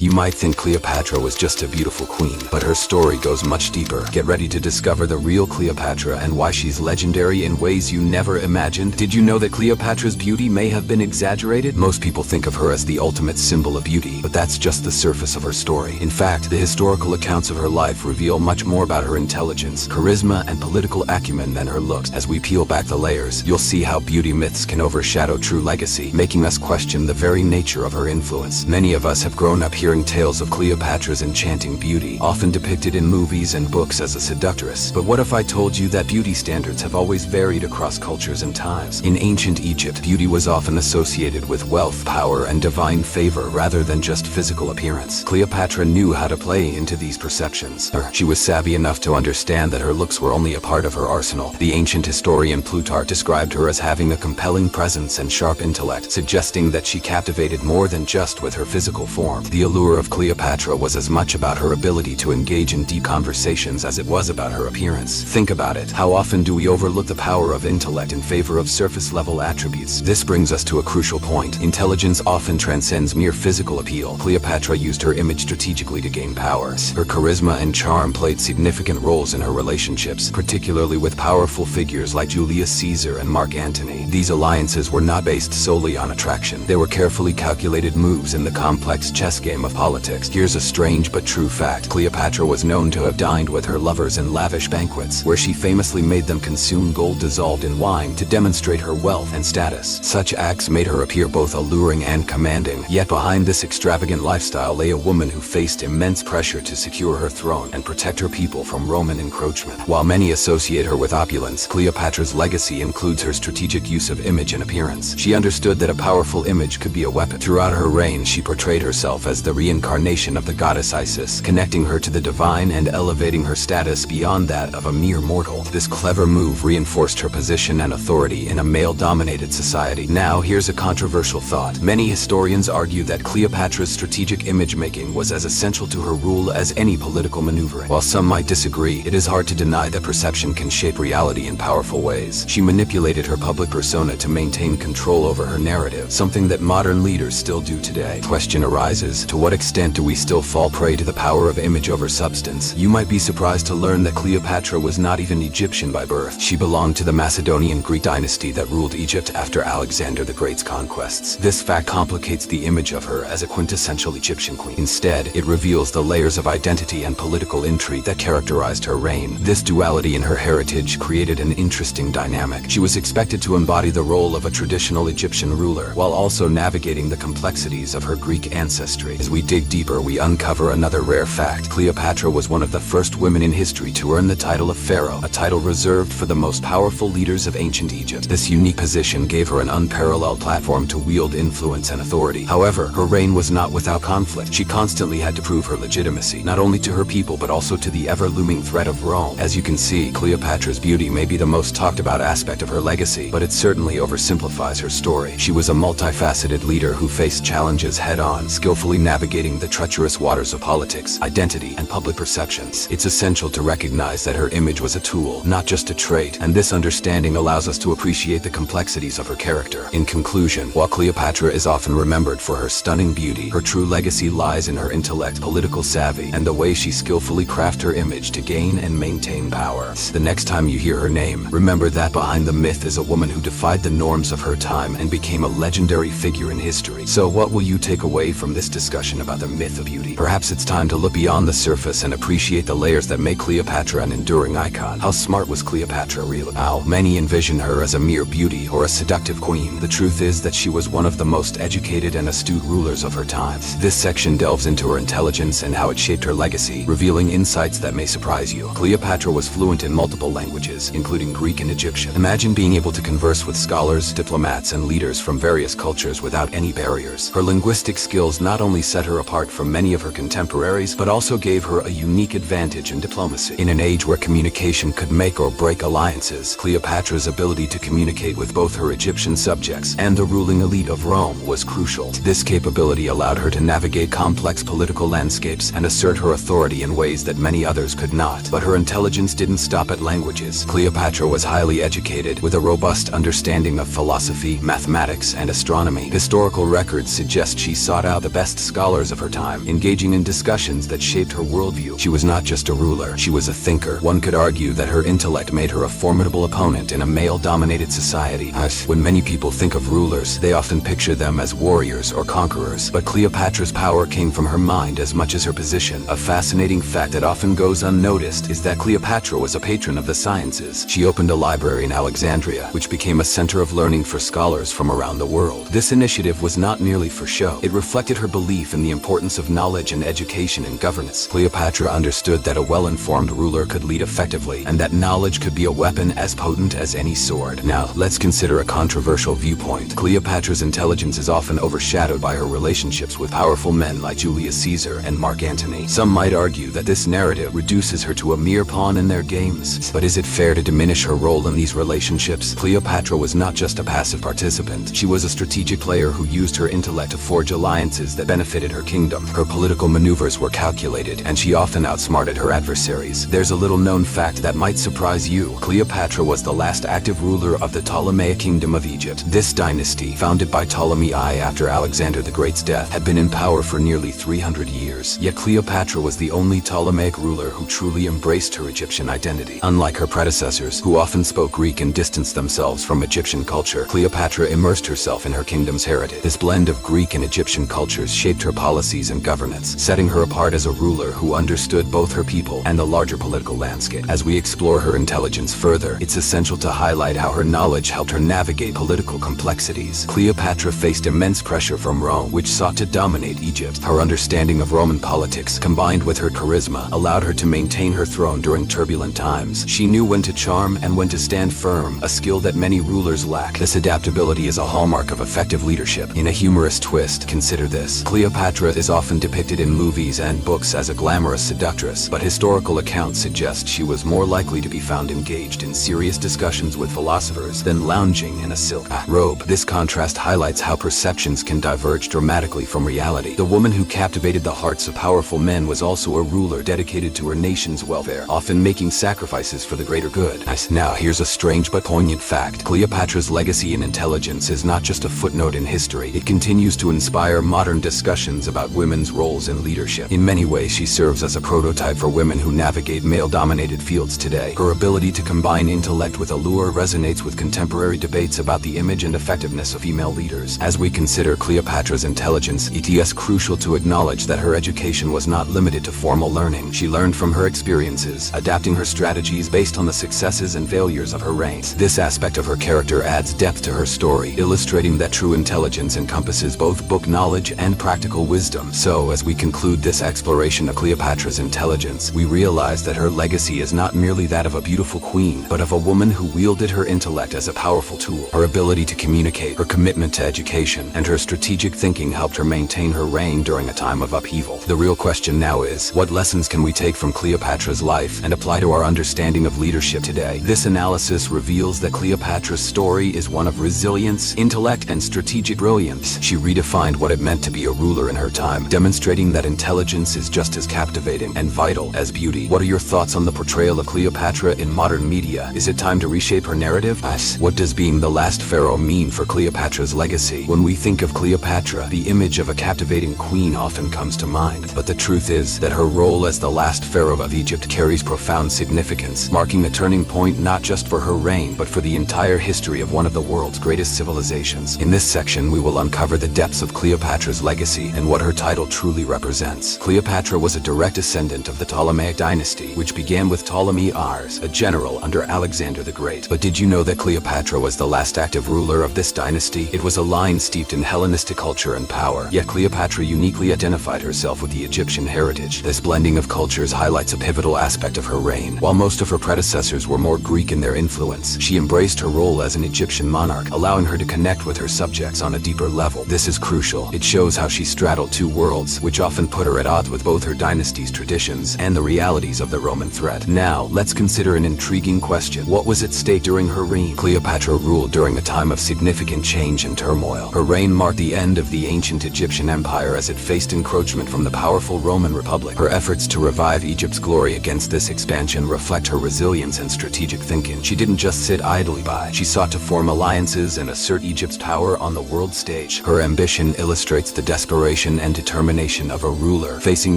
You might think Cleopatra was just a beautiful queen, but her story goes much deeper. Get ready to discover the real Cleopatra and why she's legendary in ways you never imagined. Did you know that Cleopatra's beauty may have been exaggerated? Most people think of her as the ultimate symbol of beauty, but that's just the surface of her story. In fact, the historical accounts of her life reveal much more about her intelligence, charisma, and political acumen than her looks. As we peel back the layers, you'll see how beauty myths can overshadow true legacy, making us question the very nature of her influence. Many of us have grown up hearing tales of Cleopatra's enchanting beauty, often depicted in movies and books as a seductress. But what if I told you that beauty standards have always varied across cultures and times? In ancient Egypt, beauty was often associated with wealth, power, and divine favor rather than just physical appearance. Cleopatra knew how to play into these perceptions. She was savvy enough to understand that her looks were only a part of her arsenal. The ancient historian Plutarch described her as having a compelling presence and sharp intellect, suggesting that she captivated more than just with her physical form. The allure of Cleopatra was as much about her ability to engage in deep conversations as it was about her appearance. Think about it. How often do we overlook the power of intellect in favor of surface-level attributes? This brings us to a crucial point. Intelligence often transcends mere physical appeal. Cleopatra used her image strategically to gain power. Her charisma and charm played significant roles in her relationships, particularly with powerful figures like Julius Caesar and Mark Antony. These alliances were not based solely on attraction. They were carefully calculated moves in the complex chess game of politics. Here's a strange but true fact. Cleopatra was known to have dined with her lovers in lavish banquets, where she famously made them consume gold dissolved in wine to demonstrate her wealth and status. Such acts made her appear both alluring and commanding. Yet behind this extravagant lifestyle lay a woman who faced immense pressure to secure her throne and protect her people from Roman encroachment. While many associate her with opulence, Cleopatra's legacy includes her strategic use of image and appearance. She understood that a powerful image could be a weapon. Throughout her reign, she portrayed herself as the reincarnation of the goddess Isis, connecting her to the divine and elevating her status beyond that of a mere mortal. This clever move reinforced her position and authority in a male-dominated society. Now, here's a controversial thought. Many historians argue that Cleopatra's strategic image-making was as essential to her rule as any political maneuvering. While some might disagree, it is hard to deny that perception can shape reality in powerful ways. She manipulated her public persona to maintain control over her narrative, something that modern leaders still do today. Question arises, to what extent do we still fall prey to the power of image over substance? You might be surprised to learn that Cleopatra was not even Egyptian by birth. She belonged to the Macedonian Greek dynasty that ruled Egypt after Alexander the Great's conquests. This fact complicates the image of her as a quintessential Egyptian queen. Instead, it reveals the layers of identity and political intrigue that characterized her reign. This duality in her heritage created an interesting dynamic. She was expected to embody the role of a traditional Egyptian ruler, while also navigating the complexities of her Greek ancestry. As we dig deeper, we uncover another rare fact. Cleopatra was one of the first women in history to earn the title of Pharaoh, a title reserved for the most powerful leaders of ancient Egypt. This unique position gave her an unparalleled platform to wield influence and authority. However, her reign was not without conflict. She constantly had to prove her legitimacy, not only to her people but also to the ever-looming threat of Rome. As you can see, Cleopatra's beauty may be the most talked about aspect of her legacy, but it certainly oversimplifies her story. She was a multifaceted leader who faced challenges head-on, skillfully navigating the treacherous waters of politics, identity, and public perceptions. It's essential to recognize that her image was a tool, not just a trait, and this understanding allows us to appreciate the complexities of her character. In conclusion, while Cleopatra is often remembered for her stunning beauty, her true legacy lies in her intellect, political savvy, and the way she skillfully crafted her image to gain and maintain power. The next time you hear her name, remember that behind the myth is a woman who defied the norms of her time and became a legendary figure in history. So what will you take away from this discussion about the myth of beauty? Perhaps it's time to look beyond the surface and appreciate the layers that make Cleopatra an enduring icon. How smart was Cleopatra really? How many envision her as a mere beauty or a seductive queen? The truth is that she was one of the most educated and astute rulers of her time. This section delves into her intelligence and how it shaped her legacy, revealing insights that may surprise you. Cleopatra was fluent in multiple languages, including Greek and Egyptian. Imagine being able to converse with scholars, diplomats, and leaders from various cultures without any barriers. Her linguistic skills not only set her apart from many of her contemporaries, but also gave her a unique advantage in diplomacy. In an age where communication could make or break alliances, Cleopatra's ability to communicate with both her Egyptian subjects and the ruling elite of Rome was crucial. This capability allowed her to navigate complex political landscapes and assert her authority in ways that many others could not. But her intelligence didn't stop at languages. Cleopatra was highly educated, with a robust understanding of philosophy, mathematics, and astronomy. Historical records suggest she sought out the best scholars scholars of her time, engaging in discussions that shaped her worldview. She was not just a ruler, she was a thinker. One could argue that her intellect made her a formidable opponent in a male-dominated society. When many people think of rulers, they often picture them as warriors or conquerors, but Cleopatra's power came from her mind as much as her position. A fascinating fact that often goes unnoticed is that Cleopatra was a patron of the sciences. She opened a library in Alexandria, which became a center of learning for scholars from around the world. This initiative was not merely for show. It reflected her belief in the importance of knowledge and education in governance. Cleopatra understood that a well-informed ruler could lead effectively, and that knowledge could be a weapon as potent as any sword. Now, let's consider a controversial viewpoint. Cleopatra's intelligence is often overshadowed by her relationships with powerful men like Julius Caesar and Mark Antony. Some might argue that this narrative reduces her to a mere pawn in their games. But is it fair to diminish her role in these relationships? Cleopatra was not just a passive participant. She was a strategic player who used her intellect to forge alliances that benefited her kingdom. Her political maneuvers were calculated, and she often outsmarted her adversaries. There's a little-known fact that might surprise you. Cleopatra was the last active ruler of the Ptolemaic Kingdom of Egypt. This dynasty, founded by Ptolemy I after Alexander the Great's death, had been in power for nearly 300 years. Yet Cleopatra was the only Ptolemaic ruler who truly embraced her Egyptian identity. Unlike her predecessors, who often spoke Greek and distanced themselves from Egyptian culture, Cleopatra immersed herself in her kingdom's heritage. This blend of Greek and Egyptian cultures shaped her policies and governance, setting her apart as a ruler who understood both her people and the larger political landscape. As we explore her intelligence further, it's essential to highlight how her knowledge helped her navigate political complexities. Cleopatra faced immense pressure from Rome, which sought to dominate Egypt. Her understanding of Roman politics, combined with her charisma, allowed her to maintain her throne during turbulent times. She knew when to charm and when to stand firm, a skill that many rulers lack. This adaptability is a hallmark of effective leadership. In a humorous twist, consider this. Cleopatra is often depicted in movies and books as a glamorous seductress, but historical accounts suggest she was more likely to be found engaged in serious discussions with philosophers than lounging in a silk robe. This contrast highlights how perceptions can diverge dramatically from reality. The woman who captivated the hearts of powerful men was also a ruler dedicated to her nation's welfare, often making sacrifices for the greater good. Now, here's a strange but poignant fact. Cleopatra's legacy in intelligence is not just a footnote in history. It continues to inspire modern discussions about women's roles in leadership. In many ways, she serves as a prototype for women who navigate male-dominated fields today. Her ability to combine intellect with allure resonates with contemporary debates about the image and effectiveness of female leaders. As we consider Cleopatra's intelligence, it is crucial to acknowledge that her education was not limited to formal learning. She learned from her experiences, adapting her strategies based on the successes and failures of her reigns. This aspect of her character adds depth to her story, illustrating that true intelligence encompasses both book knowledge and practical wisdom. So, as we conclude this exploration of Cleopatra's intelligence, we realize that her legacy is not merely that of a beautiful queen, but of a woman who wielded her intellect as a powerful tool. Her ability to communicate, her commitment to education, and her strategic thinking helped her maintain her reign during a time of upheaval. The real question now is, what lessons can we take from Cleopatra's life and apply to our understanding of leadership today? This analysis reveals that Cleopatra's story is one of resilience, intellect, and strategic brilliance. She redefined what it meant to be a ruler in her time, demonstrating that intelligence is just as captivating and vital as beauty. What are your thoughts on the portrayal of Cleopatra in modern media? Is it time to reshape her narrative? What does being the last pharaoh mean for Cleopatra's legacy? When we think of Cleopatra, the image of a captivating queen often comes to mind. But the truth is that her role as the last pharaoh of Egypt carries profound significance, marking a turning point not just for her reign, but for the entire history of one of the world's greatest civilizations. In this section, we will uncover the depths of Cleopatra's legacy and what her title truly represents. Cleopatra was a direct descendant of the Ptolemaic dynasty, which began with Ptolemy I, a general under Alexander the Great. But did you know that Cleopatra was the last active ruler of this dynasty? It was a line steeped in Hellenistic culture and power, yet Cleopatra uniquely identified herself with the Egyptian heritage. This blending of cultures highlights a pivotal aspect of her reign. While most of her predecessors were more Greek in their influence, she embraced her role as an Egyptian monarch, allowing her to connect with her subjects on a deeper level. This is crucial. It shows how she straddled two worlds, which often put her at odds with both her dynasty's traditions and the realities of the Roman threat. Now, let's consider an intriguing question. What was at stake during her reign? Cleopatra ruled during a time of significant change and turmoil. Her reign marked the end of the ancient Egyptian empire as it faced encroachment from the powerful Roman Republic. Her efforts to revive Egypt's glory against this expansion reflect her resilience and strategic thinking. She didn't just sit idly by. She sought to form alliances and assert Egypt's power on the world stage. Her ambition illustrates the desperation ambition and determination of a ruler facing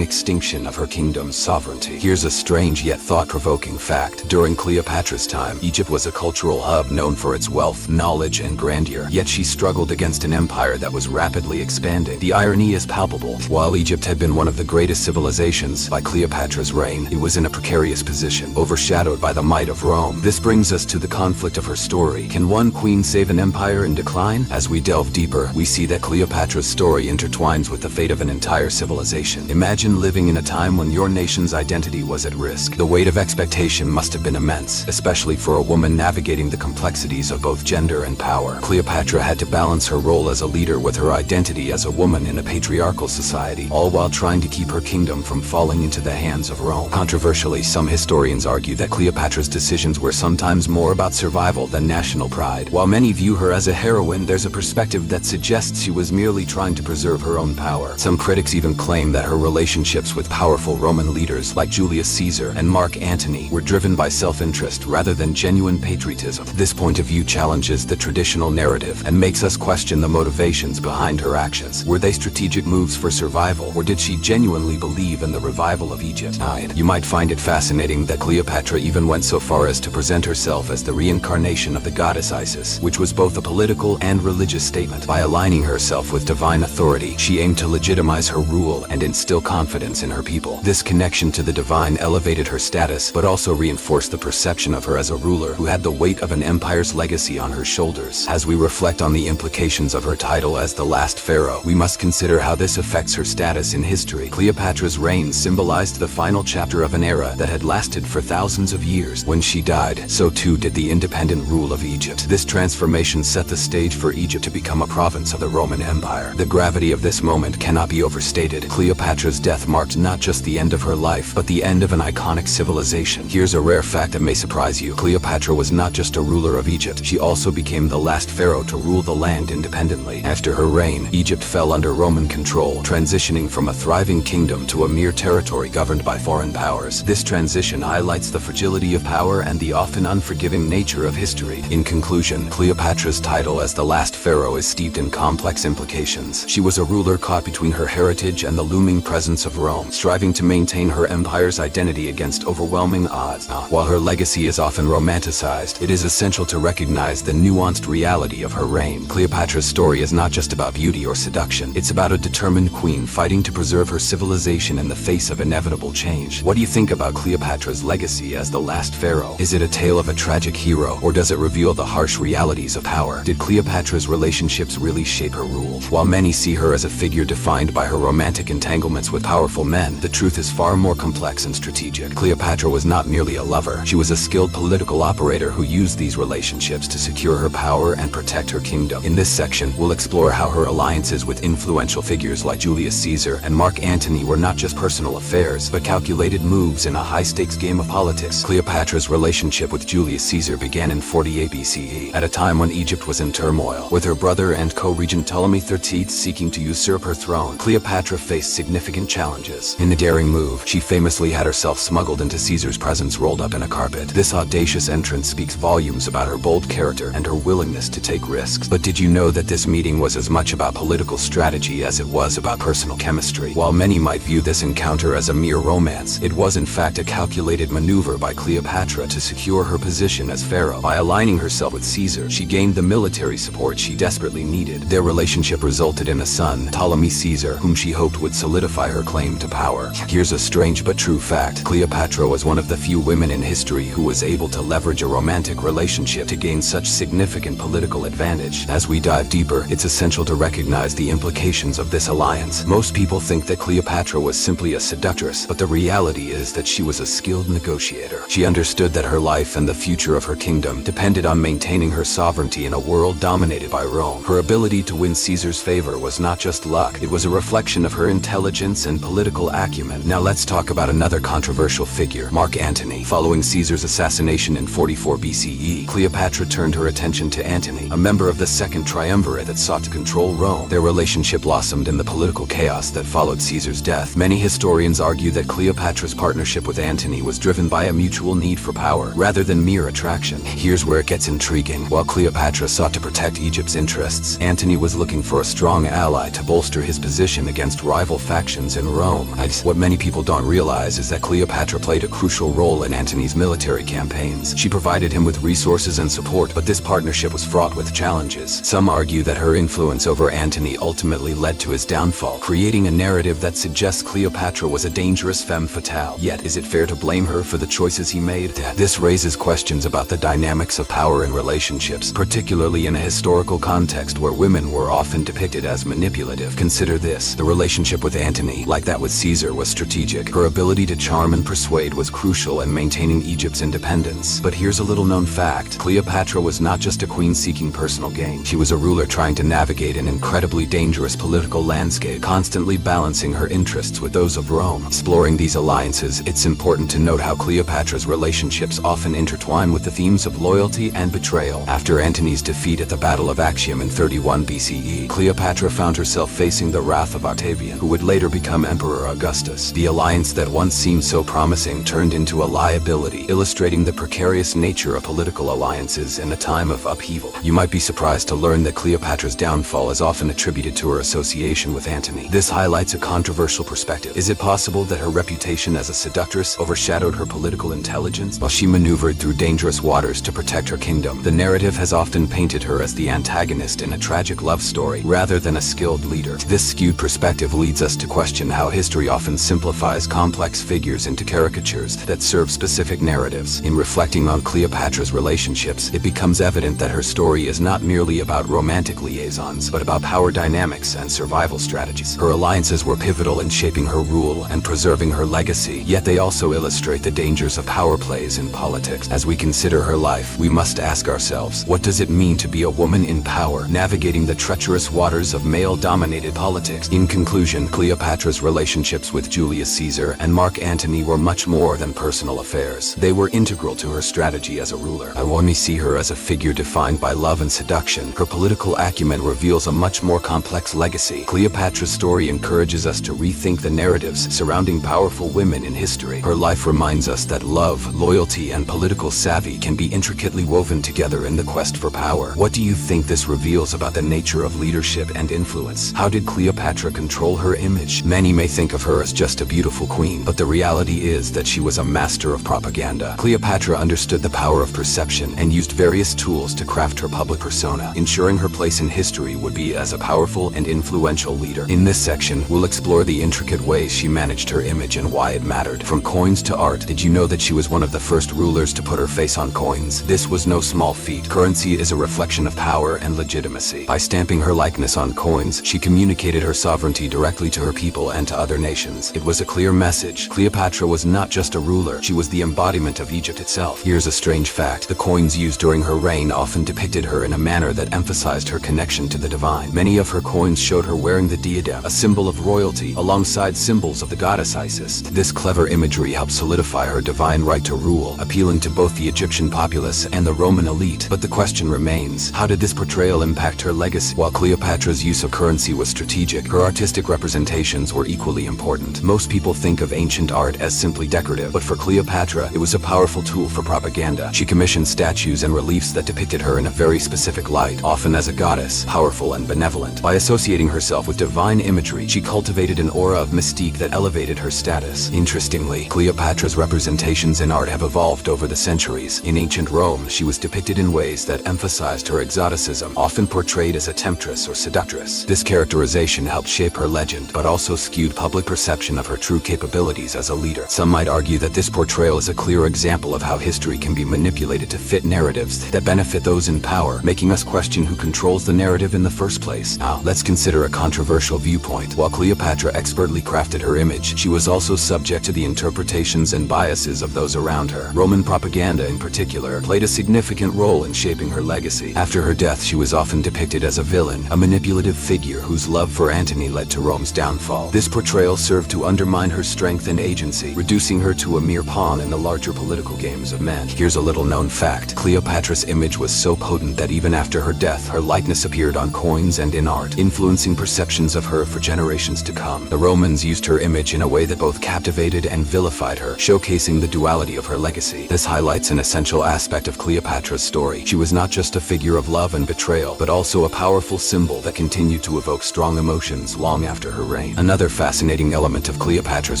extinction of her kingdom's sovereignty. Here's a strange yet thought-provoking fact. During Cleopatra's time, Egypt was a cultural hub known for its wealth, knowledge, and grandeur, yet she struggled against an empire that was rapidly expanding. The irony is palpable. While Egypt had been one of the greatest civilizations, by Cleopatra's reign, it was in a precarious position, overshadowed by the might of Rome. This brings us to the conflict of her story. Can one queen save an empire in decline? As we delve deeper, we see that Cleopatra's story intertwines with the fate of an entire civilization. Imagine living in a time when your nation's identity was at risk. The weight of expectation must have been immense, especially for a woman navigating the complexities of both gender and power. Cleopatra had to balance her role as a leader with her identity as a woman in a patriarchal society, all while trying to keep her kingdom from falling into the hands of Rome. Controversially, some historians argue that Cleopatra's decisions were sometimes more about survival than national pride. While many view her as a heroine, there's a perspective that suggests she was merely trying to preserve her own power. Some critics even claim that her relationships with powerful Roman leaders like Julius Caesar and Mark Antony were driven by self-interest rather than genuine patriotism. This point of view challenges the traditional narrative and makes us question the motivations behind her actions. Were they strategic moves for survival, or did she genuinely believe in the revival of Egypt? You might find it fascinating that Cleopatra even went so far as to present herself as the reincarnation of the goddess Isis, which was both a political and religious statement. By aligning herself with divine authority, she aimed to legitimize her rule and instill confidence in her people. This connection to the divine elevated her status, but also reinforced the perception of her as a ruler who had the weight of an empire's legacy on her shoulders. As we reflect on the implications of her title as the last pharaoh, we must consider how this affects her status in history. Cleopatra's reign symbolized the final chapter of an era that had lasted for thousands of years. When she died, so too did the independent rule of Egypt. This transformation set the stage for Egypt to become a province of the Roman Empire. The gravity of this moment cannot be overstated. Cleopatra's death marked not just the end of her life, but the end of an iconic civilization. Here's a rare fact that may surprise you. Cleopatra was not just a ruler of Egypt, she also became the last pharaoh to rule the land independently. After her reign, Egypt fell under Roman control, transitioning from a thriving kingdom to a mere territory governed by foreign powers. This transition highlights the fragility of power and the often unforgiving nature of history. In conclusion, Cleopatra's title as the last pharaoh is steeped in complex implications. She was a ruler caught between her heritage and the looming presence of Rome, striving to maintain her empire's identity against overwhelming odds. While her legacy is often romanticized, it is essential to recognize the nuanced reality of her reign. Cleopatra's story is not just about beauty or seduction. It's about a determined queen fighting to preserve her civilization in the face of inevitable change. What do you think about Cleopatra's legacy as the last pharaoh? Is it a tale of a tragic hero, or does it reveal the harsh realities of power? Did Cleopatra's relationships really shape her rule? While many see her as a figure defined by her romantic entanglements with powerful men, the truth is far more complex and strategic. Cleopatra was not merely a lover. She was a skilled political operator who used these relationships to secure her power and protect her kingdom. In this section, we'll explore how her alliances with influential figures like Julius Caesar and Mark Antony were not just personal affairs, but calculated moves in a high-stakes game of politics. Cleopatra's relationship with Julius Caesar began in 48 BCE, at a time when Egypt was in turmoil. With her brother and co-regent Ptolemy XIII seeking to usurp her throne, Cleopatra faced significant challenges. In a daring move, she famously had herself smuggled into Caesar's presence rolled up in a carpet. This audacious entrance speaks volumes about her bold character and her willingness to take risks. But did you know that this meeting was as much about political strategy as it was about personal chemistry? While many might view this encounter as a mere romance, it was in fact a calculated maneuver by Cleopatra to secure her position as pharaoh. By aligning herself with Caesar, she gained the military support she desperately needed. Their relationship resulted in a son, Ptolemy Caesar, whom she hoped would solidify her claim to power. Here's a strange but true fact. Cleopatra was one of the few women in history who was able to leverage a romantic relationship to gain such significant political advantage. As we dive deeper, it's essential to recognize the implications of this alliance. Most people think that Cleopatra was simply a seductress, but the reality is that she was a skilled negotiator. She understood that her life and the future of her kingdom depended on maintaining her sovereignty in a world dominated by Rome. Her ability to win Caesar's favor was not just luck, it was a reflection of her intelligence and political acumen. Now let's talk about another controversial figure, Mark Antony. Following Caesar's assassination in 44 BCE, Cleopatra turned her attention to Antony, a member of the Second Triumvirate that sought to control Rome. Their relationship blossomed in the political chaos that followed Caesar's death. Many historians argue that Cleopatra's partnership with Antony was driven by a mutual need for power, rather than mere attraction. Here's where it gets intriguing. While Cleopatra sought to protect Egypt's interests, Antony was looking for a strong ally to bolster bolster his position against rival factions in Rome. What many people don't realize is that Cleopatra played a crucial role in Antony's military campaigns. She provided him with resources and support, but this partnership was fraught with challenges. Some argue that her influence over Antony ultimately led to his downfall, creating a narrative that suggests Cleopatra was a dangerous femme fatale. Yet, is it fair to blame her for the choices he made? This raises questions about the dynamics of power in relationships, particularly in a historical context where women were often depicted as manipulative. Consider this: the relationship with Antony, like that with Caesar, was strategic. Her ability to charm and persuade was crucial in maintaining Egypt's independence. But here's a little known fact: Cleopatra was not just a queen seeking personal gain. She was a ruler trying to navigate an incredibly dangerous political landscape, constantly balancing her interests with those of Rome. Exploring these alliances, it's important to note how Cleopatra's relationships often intertwine with the themes of loyalty and betrayal. After Antony's defeat at the Battle of Actium in 31 BCE, Cleopatra found herself facing the wrath of Octavian, who would later become Emperor Augustus. The alliance that once seemed so promising turned into a liability, illustrating the precarious nature of political alliances in a time of upheaval. You might be surprised to learn that Cleopatra's downfall is often attributed to her association with Antony. This highlights a controversial perspective. Is it possible that her reputation as a seductress overshadowed her political intelligence? While she maneuvered through dangerous waters to protect her kingdom, the narrative has often painted her as the antagonist in a tragic love story, rather than a skilled leader. This skewed perspective leads us to question how history often simplifies complex figures into caricatures that serve specific narratives. In reflecting on Cleopatra's relationships, it becomes evident that her story is not merely about romantic liaisons, but about power dynamics and survival strategies. Her alliances were pivotal in shaping her rule and preserving her legacy, yet they also illustrate the dangers of power plays in politics. As we consider her life, we must ask ourselves, what does it mean to be a woman in power, navigating the treacherous waters of male-dominated politics? In conclusion, Cleopatra's relationships with Julius Caesar and Mark Antony were much more than personal affairs. They were integral to her strategy as a ruler. I only see her as a figure defined by love and seduction. Her political acumen reveals a much more complex legacy. Cleopatra's story encourages us to rethink the narratives surrounding powerful women in history. Her life reminds us that love, loyalty, and political savvy can be intricately woven together in the quest for power. What do you think this reveals about the nature of leadership and influence? How did Cleopatra control her image? Many may think of her as just a beautiful queen, but the reality is that she was a master of propaganda. Cleopatra understood the power of perception and used various tools to craft her public persona, ensuring her place in history would be as a powerful and influential leader. In this section, we'll explore the intricate ways she managed her image and why it mattered. From coins to art, did you know that she was one of the first rulers to put her face on coins? This was no small feat. Currency is a reflection of power and legitimacy. By stamping her likeness on coins, she communicated her sovereignty directly to her people and to other nations. It was a clear message. Cleopatra was not just a ruler, she was the embodiment of Egypt itself. Here's a strange fact: the coins used during her reign often depicted her in a manner that emphasized her connection to the divine. Many of her coins showed her wearing the diadem, a symbol of royalty, alongside symbols of the goddess Isis. This clever imagery helped solidify her divine right to rule, appealing to both the Egyptian populace and the Roman elite. But the question remains, how did this portrayal impact her legacy? While Cleopatra's use of currency was strategic, her artistic representations were equally important. Most people think of ancient art as simply decorative, but for Cleopatra, it was a powerful tool for propaganda. She commissioned statues and reliefs that depicted her in a very specific light, often as a goddess, powerful and benevolent. By associating herself with divine imagery, she cultivated an aura of mystique that elevated her status. Interestingly, Cleopatra's representations in art have evolved over the centuries. In ancient Rome, she was depicted in ways that emphasized her exoticism, often portrayed as a temptress or seductress. This characterization helped shape her legend, but also skewed public perception of her true capabilities as a leader. Some might argue that this portrayal is a clear example of how history can be manipulated to fit narratives that benefit those in power, making us question who controls the narrative in the first place. Now, let's consider a controversial viewpoint. While Cleopatra expertly crafted her image, she was also subject to the interpretations and biases of those around her. Roman propaganda, in particular, played a significant role in shaping her legacy. After her death, she was often depicted as a villain, a manipulative figure whose love for Antony led to Rome's downfall. This portrayal served to undermine her strength and agency, reducing her to a mere pawn in the larger political games of men. Here's a little-known fact: Cleopatra's image was so potent that even after her death, her likeness appeared on coins and in art, influencing perceptions of her for generations to come. The Romans used her image in a way that both captivated and vilified her, showcasing the duality of her legacy. This highlights an essential aspect of Cleopatra's story. She was not just a figure of love and betrayal, but also a powerful symbol that continued to evoke strong emotions long after her reign. Another fascinating element of Cleopatra's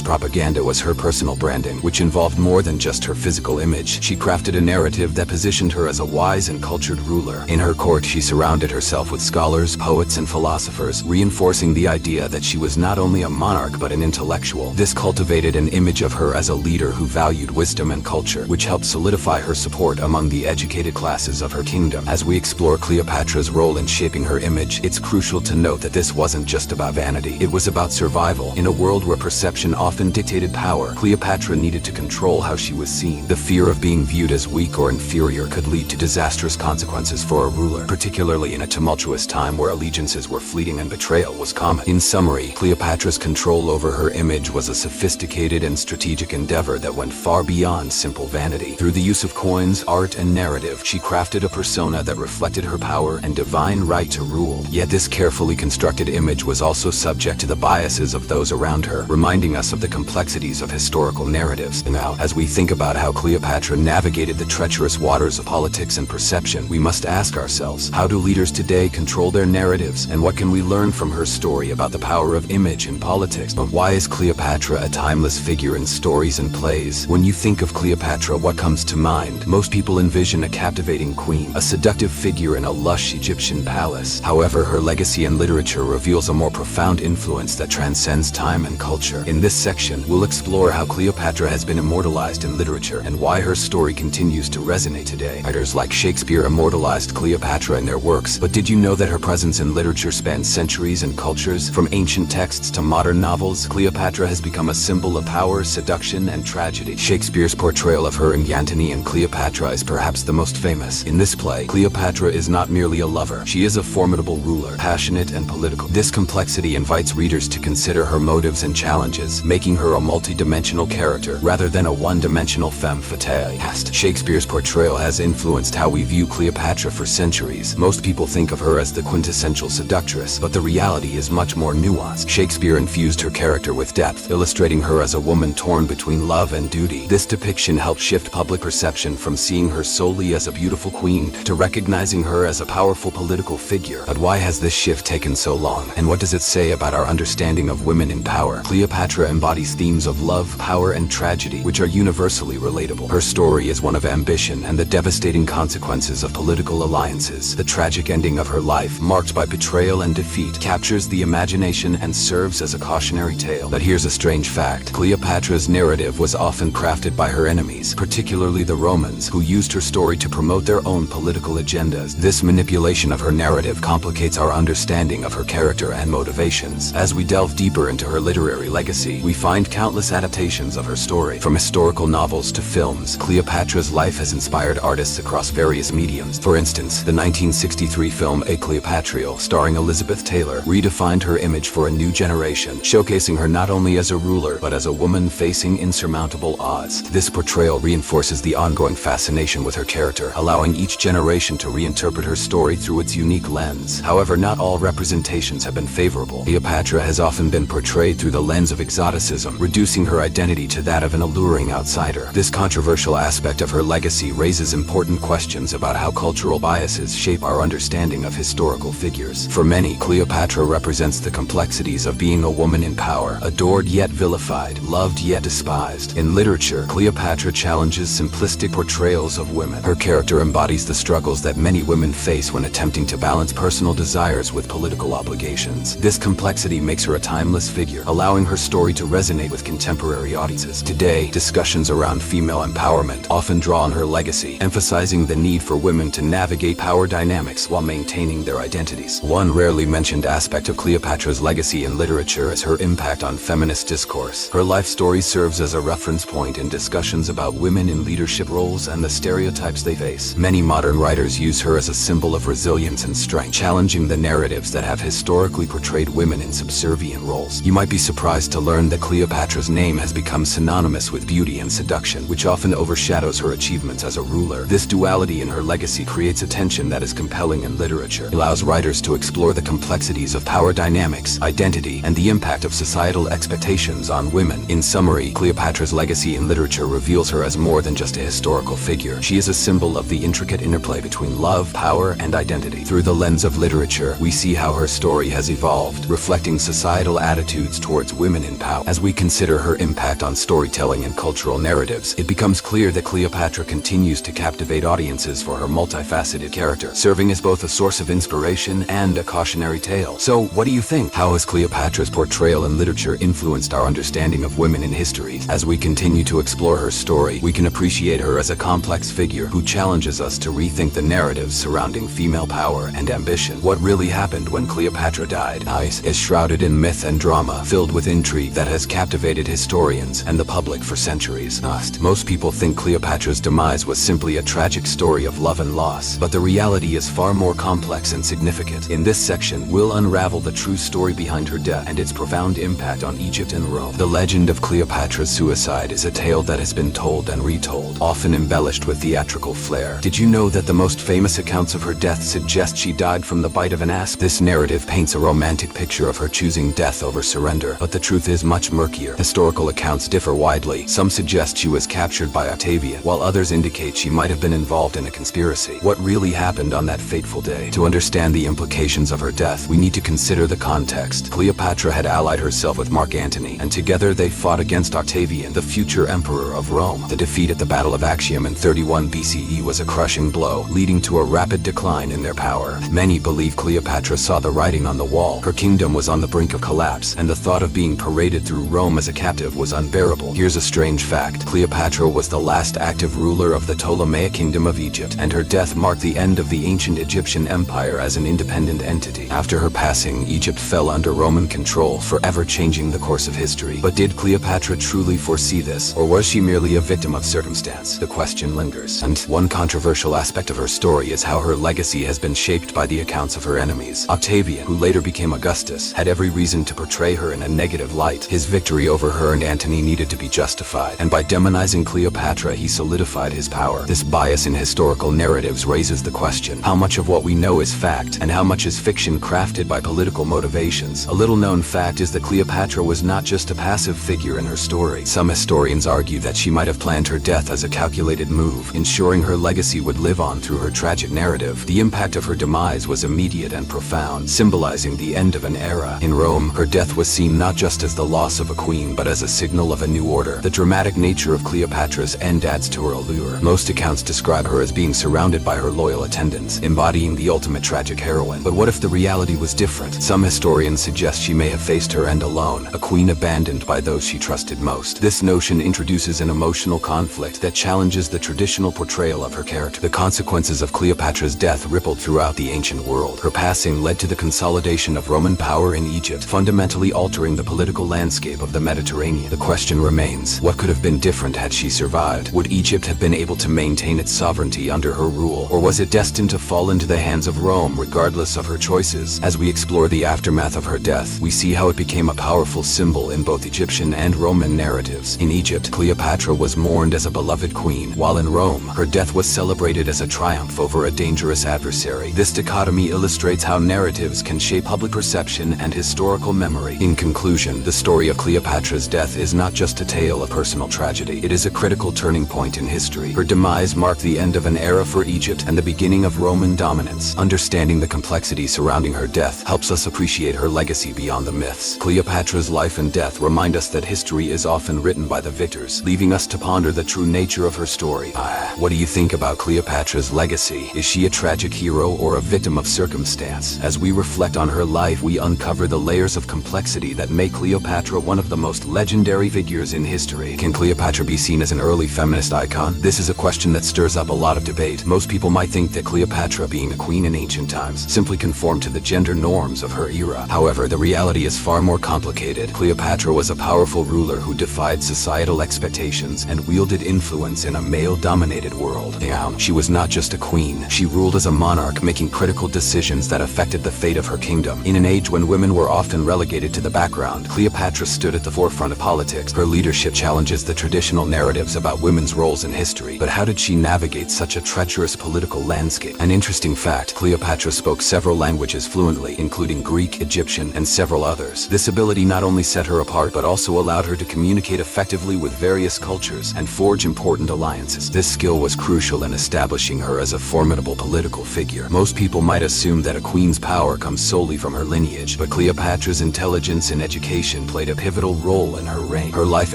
propaganda was her personal branding, which involved more than just her physical image. She crafted a narrative that positioned her as a wise and cultured ruler. In her court, she surrounded herself with scholars, poets, and philosophers, reinforcing the idea that she was not only a monarch but an intellectual. This cultivated an image of her as a leader who valued wisdom and culture, which helped solidify her support among the educated classes of her kingdom. As we explore Cleopatra's role in shaping her image, it's crucial to note that this wasn't just about vanity. It was about survival. In a world where perception often dictated power, Cleopatra needed to control how she was seen. The fear of being viewed as weak or inferior could lead to disastrous consequences for a ruler, particularly in a tumultuous time where allegiances were fleeting and betrayal was common. In summary, Cleopatra's control over her image was a sophisticated and strategic endeavor that went far beyond simple vanity. Through the use of coins, art, and narrative, she crafted a persona that reflected her power and divine right to rule. Yet this carefully constructed image was also subject to the biases of those around her, reminding us of the complexities of historical narratives. Now, as we think about how Cleopatra navigated the treacherous waters of politics and perception, we must ask ourselves, how do leaders today control their narratives, and what can we learn from her story about the power of image in politics? But why is Cleopatra a timeless figure in stories and plays? When you think of Cleopatra, what comes to mind? Most people envision a captivating queen, a seductive figure in a lush Egyptian palace. However, her legacy in literature reveals a more profound influence that transcends time and culture. In this section, we'll explore how Cleopatra has been immortalized in literature and why her story continues to resonate today. Writers like Shakespeare immortalized Cleopatra in their works, but did you know that her presence in literature spans centuries and cultures? From ancient texts to modern novels, Cleopatra has become a symbol of power, seduction, and tragedy. Shakespeare's portrayal of her in Antony and Cleopatra is perhaps the most famous. In this play, Cleopatra is not merely a lover. She is a formidable ruler, passionate and political. This complexity invites readers to consider her motives and challenges, making her a multi-dimensional character rather than a one-dimensional femme fatale. Shakespeare's portrayal has influenced how we view Cleopatra for centuries. Most people think of her as the quintessential seductress, but the reality is much more nuanced. Shakespeare infused her character with depth, illustrating her as a woman torn between love and duty. This depiction helped shift public perception from seeing her solely as a beautiful queen to recognizing her as a powerful political figure. But why has this shift taken so long? And what does it say about our understanding of women in power? Cleopatra embodies themes of love, power, and tragedy, which are universally relatable. Her story is one of ambition and the devastating consequences of political alliances. The tragic ending of her life, marked by betrayal and defeat, captures the imagination and serves as a cautionary tale. But here's a strange fact. Cleopatra's narrative was often crafted by her enemies, particularly the Romans, who used her story to promote their own political agendas. This manipulation of her narrative complicates our understanding of her character and motivations. As we delve deeper into her literary legacy, we find countless adaptations of her story. From historical novels to films, Cleopatra's life has inspired artists across various mediums. For instance, the 1963 film A Cleopatra, starring Elizabeth Taylor, redefined her image for a new generation, showcasing her not only as a ruler, but as a woman facing insurmountable odds. This portrayal reinforces the ongoing fascination with her character, allowing each generation to reinterpret her story through its unique lens. However, not all representations have been favorable. Cleopatra has often been portrayed through the lens of exoticism, reducing her identity to that of an alluring outsider. This controversial aspect of her legacy raises important questions about how cultural biases shape our understanding of historical figures. For many, Cleopatra represents the complexities of being a woman in power, adored yet vilified, loved yet despised. In literature, Cleopatra challenges simplistic portrayals of women. Her character embodies the struggles that many women face when attempting to balance personal desires with political obligations. This complexity makes her a timeless figure, allowing her story to resonate with contemporary audiences. Today, discussions around female empowerment often draw on her legacy, emphasizing the need for women to navigate power dynamics while maintaining their identities. One rarely mentioned aspect of Cleopatra's legacy in literature is her impact on feminist discourse. Her life story serves as a reference point in discussions about women in leadership roles and the stereotypes they face. Many modern writers use her as a symbol of resilience and strength, challenging the narratives that have historically portrayed women in subservient roles. You might be surprised to learn that Cleopatra's name has become synonymous with beauty and seduction, which often overshadows her achievements as a ruler. This duality in her legacy creates a tension that is compelling in literature. It allows writers to explore the complexities of power dynamics, identity, and the impact of societal expectations on women. In summary, Cleopatra's legacy in literature reveals her as more than just a historical figure. She is a symbol of the intricate interplay between love, power, and identity. Through the lens of literature, we see how her story story has evolved, reflecting societal attitudes towards women in power. As we consider her impact on storytelling and cultural narratives, it becomes clear that Cleopatra continues to captivate audiences for her multifaceted character, serving as both a source of inspiration and a cautionary tale. So, what do you think? How has Cleopatra's portrayal in literature influenced our understanding of women in history? As we continue to explore her story, we can appreciate her as a complex figure who challenges us to rethink the narratives surrounding female power and ambition. What really happened when Cleopatra died is shrouded in myth and drama, filled with intrigue that has captivated historians and the public for centuries. Most people think Cleopatra's demise was simply a tragic story of love and loss, but the reality is far more complex and significant. In this section, we'll unravel the true story behind her death and its profound impact on Egypt and Rome. The legend of Cleopatra's suicide is a tale that has been told and retold, often embellished with theatrical flair. Did you know that the most famous accounts of her death suggest she died from the bite of an asp? This narrative paints a romantic picture of her choosing death over surrender, but the truth is much murkier. Historical accounts differ widely. Some suggest she was captured by Octavian, while others indicate she might have been involved in a conspiracy. What really happened on that fateful day? To understand the implications of her death, we need to consider the context. Cleopatra had allied herself with Antony, and together they fought against Octavian, the future emperor of Rome. The defeat at the Battle of Actium in 31 BCE was a crushing blow, leading to a rapid decline in their power. Many believe Cleopatra saw the writing on the wall. Her kingdom was on the brink of collapse, and the thought of being paraded through Rome as a captive was unbearable. Here's a strange fact. Cleopatra was the last active ruler of the Ptolemaic kingdom of Egypt, and her death marked the end of the ancient Egyptian empire as an independent entity. After her passing, Egypt fell under Roman control, forever changing the course of history. But did Cleopatra truly foresee this, or was she merely a victim of circumstance? The question lingers. And one controversial aspect of her story is how her legacy has been shaped by the accounts of her enemies. Octavian, who later became Augustus, had every reason to portray her in a negative light. His victory over her and Antony needed to be justified, and by demonizing Cleopatra, he solidified his power. This bias in historical narratives raises the question: how much of what we know is fact, and how much is fiction crafted by political motivations? A little-known fact is that Cleopatra was not just a passive figure in her story. Some historians argue that she might have planned her death as a calculated move, ensuring her legacy would live on through her tragic narrative. The impact of her demise was immediate and profound, symbolizing the end of an era. In Rome, her death was seen not just as the loss of a queen, but as a signal of a new order. The dramatic nature of Cleopatra's end adds to her allure. Most accounts describe her as being surrounded by her loyal attendants, embodying the ultimate tragic heroine. But what if the reality was different? Some historians suggest she may have faced her end alone, a queen abandoned by those she trusted most. This notion introduces an emotional conflict that challenges the traditional portrayal of her character. The consequences of Cleopatra's death rippled throughout the ancient world. Her passing led to the consolidation of Roman power in Egypt, fundamentally altering the political landscape of the Mediterranean. The question remains, what could have been different had she survived? Would Egypt have been able to maintain its sovereignty under her rule, or was it destined to fall into the hands of Rome regardless of her choices? As we explore the aftermath of her death, we see how it became a powerful symbol in both Egyptian and Roman narratives. In Egypt, Cleopatra was mourned as a beloved queen, while in Rome, her death was celebrated as a triumph over a dangerous adversary. This dichotomy illustrates how narratives can shape public perception and historical memory. In conclusion, the story of Cleopatra's death is not just a tale of personal tragedy. It is a critical turning point in history. Her demise marked the end of an era for Egypt and the beginning of Roman dominance. Understanding the complexity surrounding her death helps us appreciate her legacy beyond the myths. Cleopatra's life and death remind us that history is often written by the victors, leaving us to ponder the true nature of her story. What do you think about Cleopatra's legacy? Is she a tragic hero or a victim of circumstance? As we reflect on her life, we uncover the layers of complexity that make Cleopatra one of the most legendary figures in history. Can Cleopatra be seen as an early feminist icon? This is a question that stirs up a lot of debate. Most people might think that Cleopatra, being a queen in ancient times, simply conformed to the gender norms of her era. However, the reality is far more complicated. Cleopatra was a powerful ruler who defied societal expectations and wielded influence in a male-dominated world. She was not just a queen. She ruled as a monarch, making critical decisions that affected the fate of her kingdom. In an age when women were often relegated to the background, Cleopatra stood at the forefront of politics. Her leadership challenges the traditional narratives about women's roles in history. But how did she navigate such a treacherous political landscape? An interesting fact, Cleopatra spoke several languages fluently, including Greek, Egyptian, and several others. This ability not only set her apart, but also allowed her to communicate effectively with various cultures and forge important alliances. This skill was crucial in establishing her as a formidable political figure. Most people might assume that a queen's power comes comes solely from her lineage, but Cleopatra's intelligence and education played a pivotal role in her reign. Her life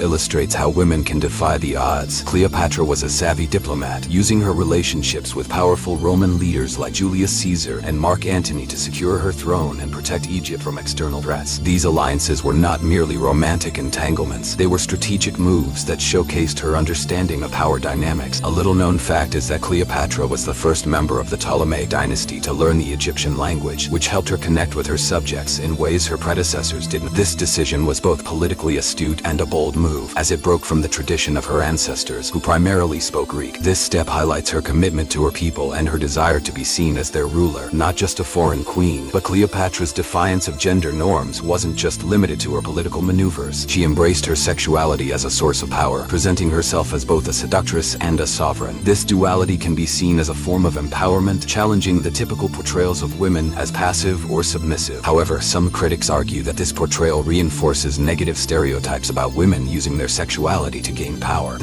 illustrates how women can defy the odds. Cleopatra was a savvy diplomat, using her relationships with powerful Roman leaders like Julius Caesar and Mark Antony to secure her throne and protect Egypt from external threats. These alliances were not merely romantic entanglements, they were strategic moves that showcased her understanding of power dynamics. A little-known fact is that Cleopatra was the first member of the Ptolemaic dynasty to learn the Egyptian language, which helped her connect with her subjects in ways her predecessors didn't. This decision was both politically astute and a bold move, as it broke from the tradition of her ancestors, who primarily spoke Greek. This step highlights her commitment to her people and her desire to be seen as their ruler, not just a foreign queen. But Cleopatra's defiance of gender norms wasn't just limited to her political maneuvers. She embraced her sexuality as a source of power, presenting herself as both a seductress and a sovereign. This duality can be seen as a form of empowerment, challenging the typical portrayals of women as passive or submissive. However, some critics argue that this portrayal reinforces negative stereotypes about women using their sexuality to gain power.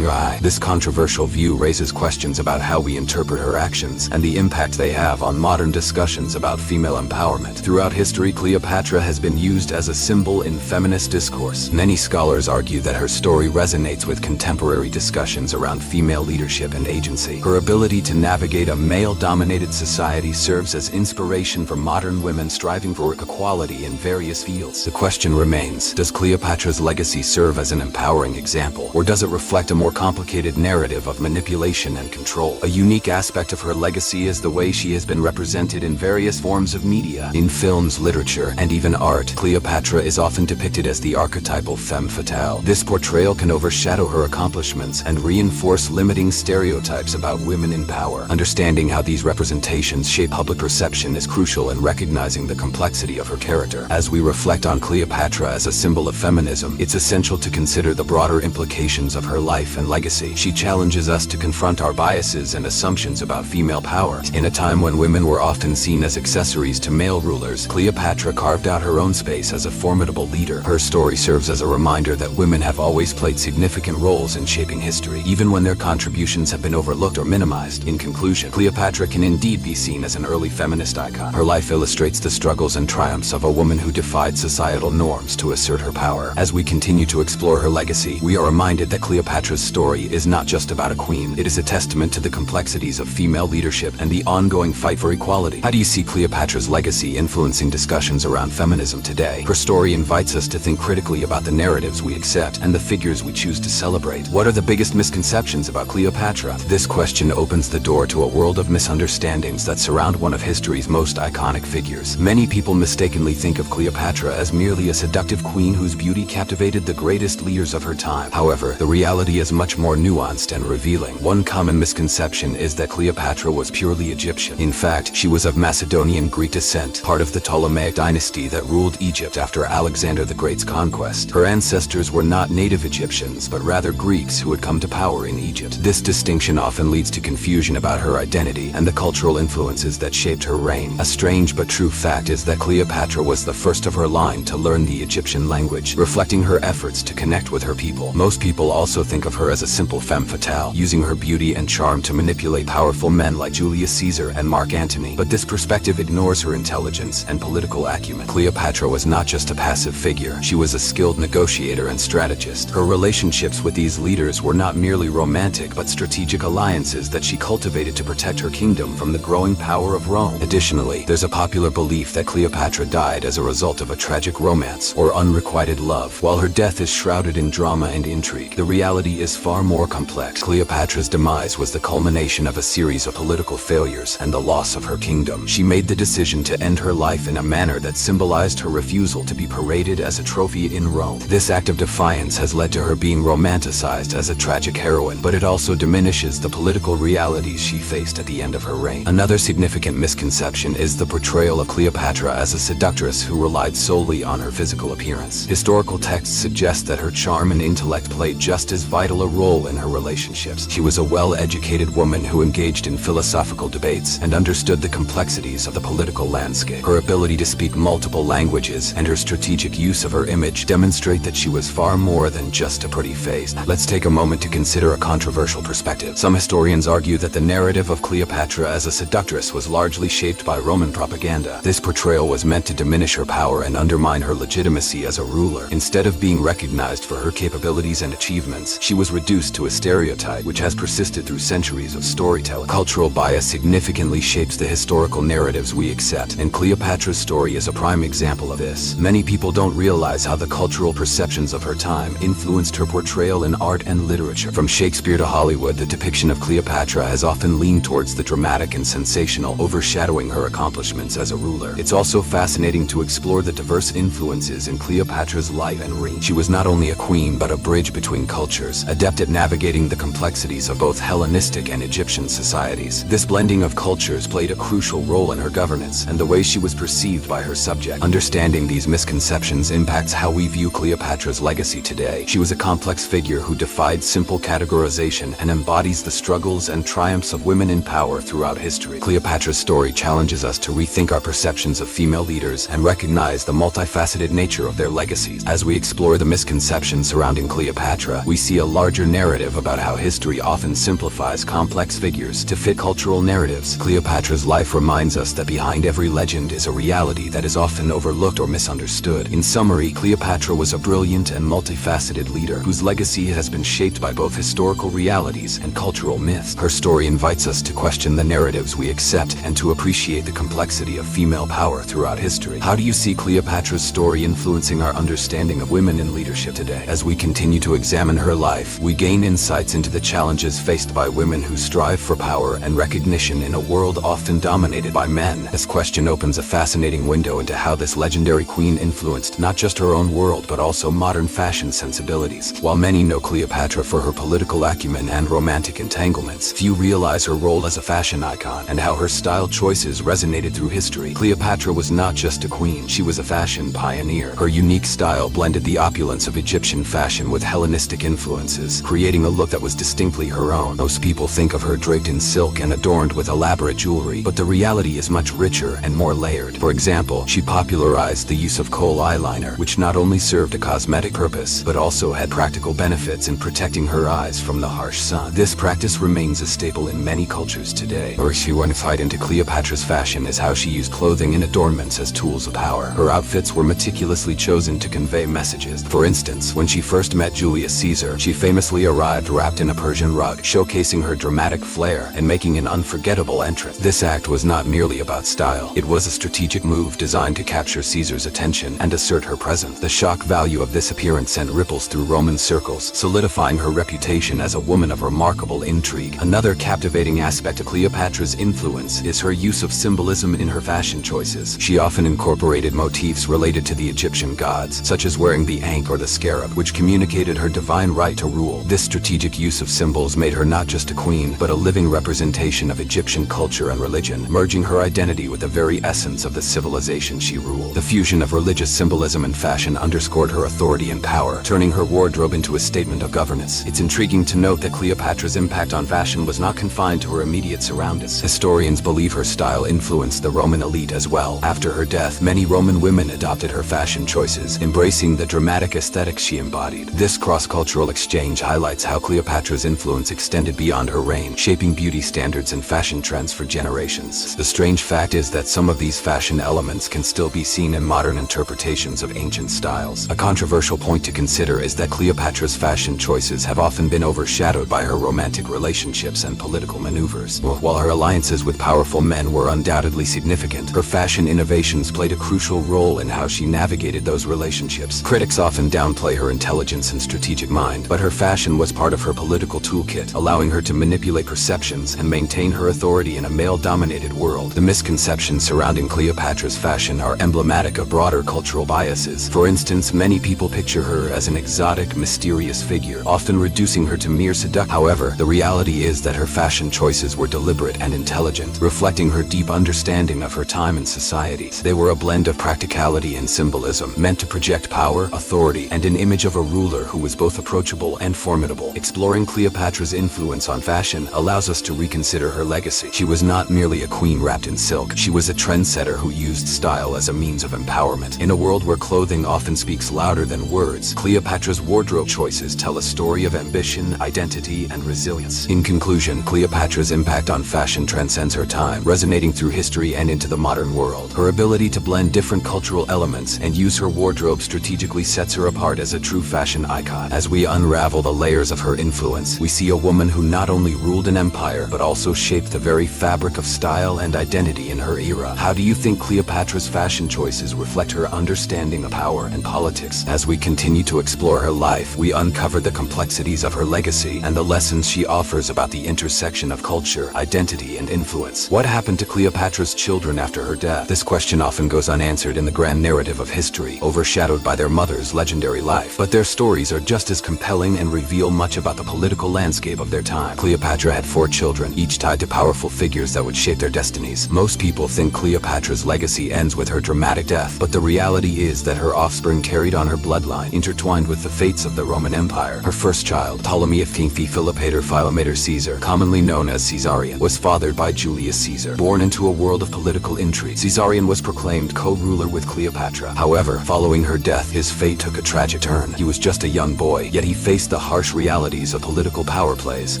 This controversial view raises questions about how we interpret her actions and the impact they have on modern discussions about female empowerment. Throughout history, Cleopatra has been used as a symbol in feminist discourse. Many scholars argue that her story resonates with contemporary discussions around female leadership and agency. Her ability to navigate a male-dominated society serves as inspiration for modern women striving for equality in various fields. The question remains, does Cleopatra's legacy serve as an empowering example, or does it reflect a more complicated narrative of manipulation and control? A unique aspect of her legacy is the way she has been represented in various forms of media. In films, literature, and even art, Cleopatra is often depicted as the archetypal femme fatale. This portrayal can overshadow her accomplishments and reinforce limiting stereotypes about women in power. Understanding how these representations shape public perception is crucial in recognizing the complexity of her character. As we reflect on Cleopatra as a symbol of feminism, it's essential to consider the broader implications of her life and legacy. She challenges us to confront our biases and assumptions about female power. In a time when women were often seen as accessories to male rulers, Cleopatra carved out her own space as a formidable leader. Her story serves as a reminder that women have always played significant roles in shaping history, even when their contributions have been overlooked or minimized. In conclusion, Cleopatra can indeed be seen as an early feminist icon. Her life illustrates the struggles and triumphs of a woman who defied societal norms to assert her power. As we continue to explore her legacy, we are reminded that Cleopatra's story is not just about a queen. It is a testament to the complexities of female leadership and the ongoing fight for equality. How do you see Cleopatra's legacy influencing discussions around feminism today? Her story invites us to think critically about the narratives we accept and the figures we choose to celebrate. What are the biggest misconceptions about Cleopatra? This question opens the door to a world of misunderstandings that surround one of history's most iconic figures. Many people mistakenly think of Cleopatra as merely a seductive queen whose beauty captivated the greatest leaders of her time. However, the reality is much more nuanced and revealing. One common misconception is that Cleopatra was purely Egyptian. In fact, she was of Macedonian Greek descent, part of the Ptolemaic dynasty that ruled Egypt after Alexander the Great's conquest. Her ancestors were not native Egyptians, but rather Greeks who had come to power in Egypt. This distinction often leads to confusion about her identity and the cultural influences that shaped her reign. A strange but true fact is that Cleopatra was the first of her line to learn the Egyptian language, reflecting her efforts to connect with her people. Most people also think of her as a simple femme fatale, using her beauty and charm to manipulate powerful men like Julius Caesar and Mark Antony. But this perspective ignores her intelligence and political acumen. Cleopatra was not just a passive figure, she was a skilled negotiator and strategist. Her relationships with these leaders were not merely romantic but strategic alliances that she cultivated to protect her kingdom from the growing power of Rome. Additionally, there's a popular belief that Cleopatra died as a result of a tragic romance or unrequited love. While her death is shrouded in drama and intrigue, the reality is far more complex. Cleopatra's demise was the culmination of a series of political failures and the loss of her kingdom. She made the decision to end her life in a manner that symbolized her refusal to be paraded as a trophy in Rome. This act of defiance has led to her being romanticized as a tragic heroine, but it also diminishes the political realities she faced at the end of her reign. Another significant misconception is the portrayal of Cleopatra as a seductress who relied solely on her physical appearance. Historical texts suggest that her charm and intellect played just as vital a role in her relationships. She was a well-educated woman who engaged in philosophical debates and understood the complexities of the political landscape. Her ability to speak multiple languages and her strategic use of her image demonstrate that she was far more than just a pretty face. Let's take a moment to consider a controversial perspective. Some historians argue that the narrative of Cleopatra as a seductress was largely shaped by Roman propaganda. agenda. This portrayal was meant to diminish her power and undermine her legitimacy as a ruler. Instead of being recognized for her capabilities and achievements, she was reduced to a stereotype which has persisted through centuries of storytelling. Cultural bias significantly shapes the historical narratives we accept, and Cleopatra's story is a prime example of this. Many people don't realize how the cultural perceptions of her time influenced her portrayal in art and literature. From Shakespeare to Hollywood, the depiction of Cleopatra has often leaned towards the dramatic and sensational, overshadowing her accomplishments as a ruler. It's also fascinating to explore the diverse influences in Cleopatra's life and reign. She was not only a queen but a bridge between cultures, adept at navigating the complexities of both Hellenistic and Egyptian societies. This blending of cultures played a crucial role in her governance and the way she was perceived by her subjects. Understanding these misconceptions impacts how we view Cleopatra's legacy today. She was a complex figure who defied simple categorization and embodies the struggles and triumphs of women in power throughout history. Cleopatra's story challenges us to rethink our perceptions of female leaders and recognize the multifaceted nature of their legacies. As we explore the misconceptions surrounding Cleopatra, we see a larger narrative about how history often simplifies complex figures to fit cultural narratives. Cleopatra's life reminds us that behind every legend is a reality that is often overlooked or misunderstood. In summary, Cleopatra was a brilliant and multifaceted leader whose legacy has been shaped by both historical realities and cultural myths. Her story invites us to question the narratives we accept and to appreciate the complexity of female power throughout history. How do you see Cleopatra's story influencing our understanding of women in leadership today? As we continue to examine her life, we gain insights into the challenges faced by women who strive for power and recognition in a world often dominated by men. This question opens a fascinating window into how this legendary queen influenced not just her own world but also modern fashion sensibilities. While many know Cleopatra for her political acumen and romantic entanglements, few realize her role as a fashion icon and how her style choices resonated through history. Cleopatra was not just a queen, she was a fashion pioneer. Her unique style blended the opulence of Egyptian fashion with Hellenistic influences, creating a look that was distinctly her own. Most people think of her draped in silk and adorned with elaborate jewelry, but the reality is much richer and more layered. For example, she popularized the use of kohl eyeliner, which not only served a cosmetic purpose, but also had practical benefits in protecting her eyes from the harsh sun. This practice remains a staple in many cultures today. Or she went into Cleopatra's fashion is how she used clothing and adornments as tools of power. Her outfits were meticulously chosen to convey messages. For instance, when she first met Julius Caesar, she famously arrived wrapped in a Persian rug, showcasing her dramatic flair and making an unforgettable entrance. This act was not merely about style. It was a strategic move designed to capture Caesar's attention and assert her presence. The shock value of this appearance sent ripples through Roman circles, solidifying her reputation as a woman of remarkable intrigue. Another captivating aspect of Cleopatra's influence is her use of symbolism in her fashion choices. She often incorporated motifs related to the Egyptian gods, such as wearing the ankh or the scarab, which communicated her divine right to rule. This strategic use of symbols made her not just a queen, but a living representation of Egyptian culture and religion, merging her identity with the very essence of the civilization she ruled. The fusion of religious symbolism and fashion underscored her authority and power, turning her wardrobe into a statement of governance. It's intriguing to note that Cleopatra's impact on fashion was not confined to her immediate surroundings. Historians believe her style influenced the Roman elite as well. After her death, many Roman women adopted her fashion choices, embracing the dramatic aesthetics she embodied. This cross-cultural exchange highlights how Cleopatra's influence extended beyond her reign, shaping beauty standards and fashion trends for generations. The strange fact is that some of these fashion elements can still be seen in modern interpretations of ancient styles. A controversial point to consider is that Cleopatra's fashion choices have often been overshadowed by her romantic relationships and political maneuvers. While her alliances with powerful men were undoubtedly significant, her fashion innovations played a crucial role in how she navigated those relationships. Critics often downplay her intelligence and strategic mind, but her fashion was part of her political toolkit, allowing her to manipulate perceptions and maintain her authority in a male-dominated world. The misconceptions surrounding Cleopatra's fashion are emblematic of broader cultural biases. For instance, many people picture her as an exotic, mysterious figure, often reducing her to mere seduction. However, the reality is that her fashion choices were deliberate and intelligent, reflecting her deep understanding of her time and society. They were a blend of practicality and symbolism, meant to project power, authority, and an image of a ruler who was both approachable and formidable. Exploring Cleopatra's influence on fashion allows us to reconsider her legacy. She was not merely a queen wrapped in silk. She was a trendsetter who used style as a means of empowerment. In a world where clothing often speaks louder than words, Cleopatra's wardrobe choices tell a story of ambition, identity, and resilience. In conclusion, Cleopatra's impact on fashion transcends her time, resonating through history and into the modern world. Her ability to blend different cultural elements and use her wardrobe strategically sets her apart as a true fashion icon. As we unravel the layers of her influence, we see a woman who not only ruled an empire, but also shaped the very fabric of style and identity in her era. How do you think Cleopatra's fashion choices reflect her understanding of power and politics? As we continue to explore her life, we uncover the complexities of her legacy and the lessons she offers about the intersection of culture, identity, and influence. What happened to Cleopatra's children after her death? This question often goes unanswered in the grand narrative of history, overshadowed by their mother's legendary life. But their stories are just as compelling and reveal much about the political landscape of their time. Cleopatra had 4 children, each tied to powerful figures that would shape their destinies. Most people think Cleopatra's legacy ends with her dramatic death, but the reality is that her offspring carried on her bloodline, intertwined with the fates of the Roman Empire. Her first child, Ptolemy of Philopator Philometor Caesar, commonly known as Caesarion, was fathered by Julius Caesar. Born into a world of political intrigue, Caesarion was proclaimed co-ruler with Cleopatra. However, following her death, his fate took a tragic turn. He was just a young boy, yet he faced the harsh realities of political power plays.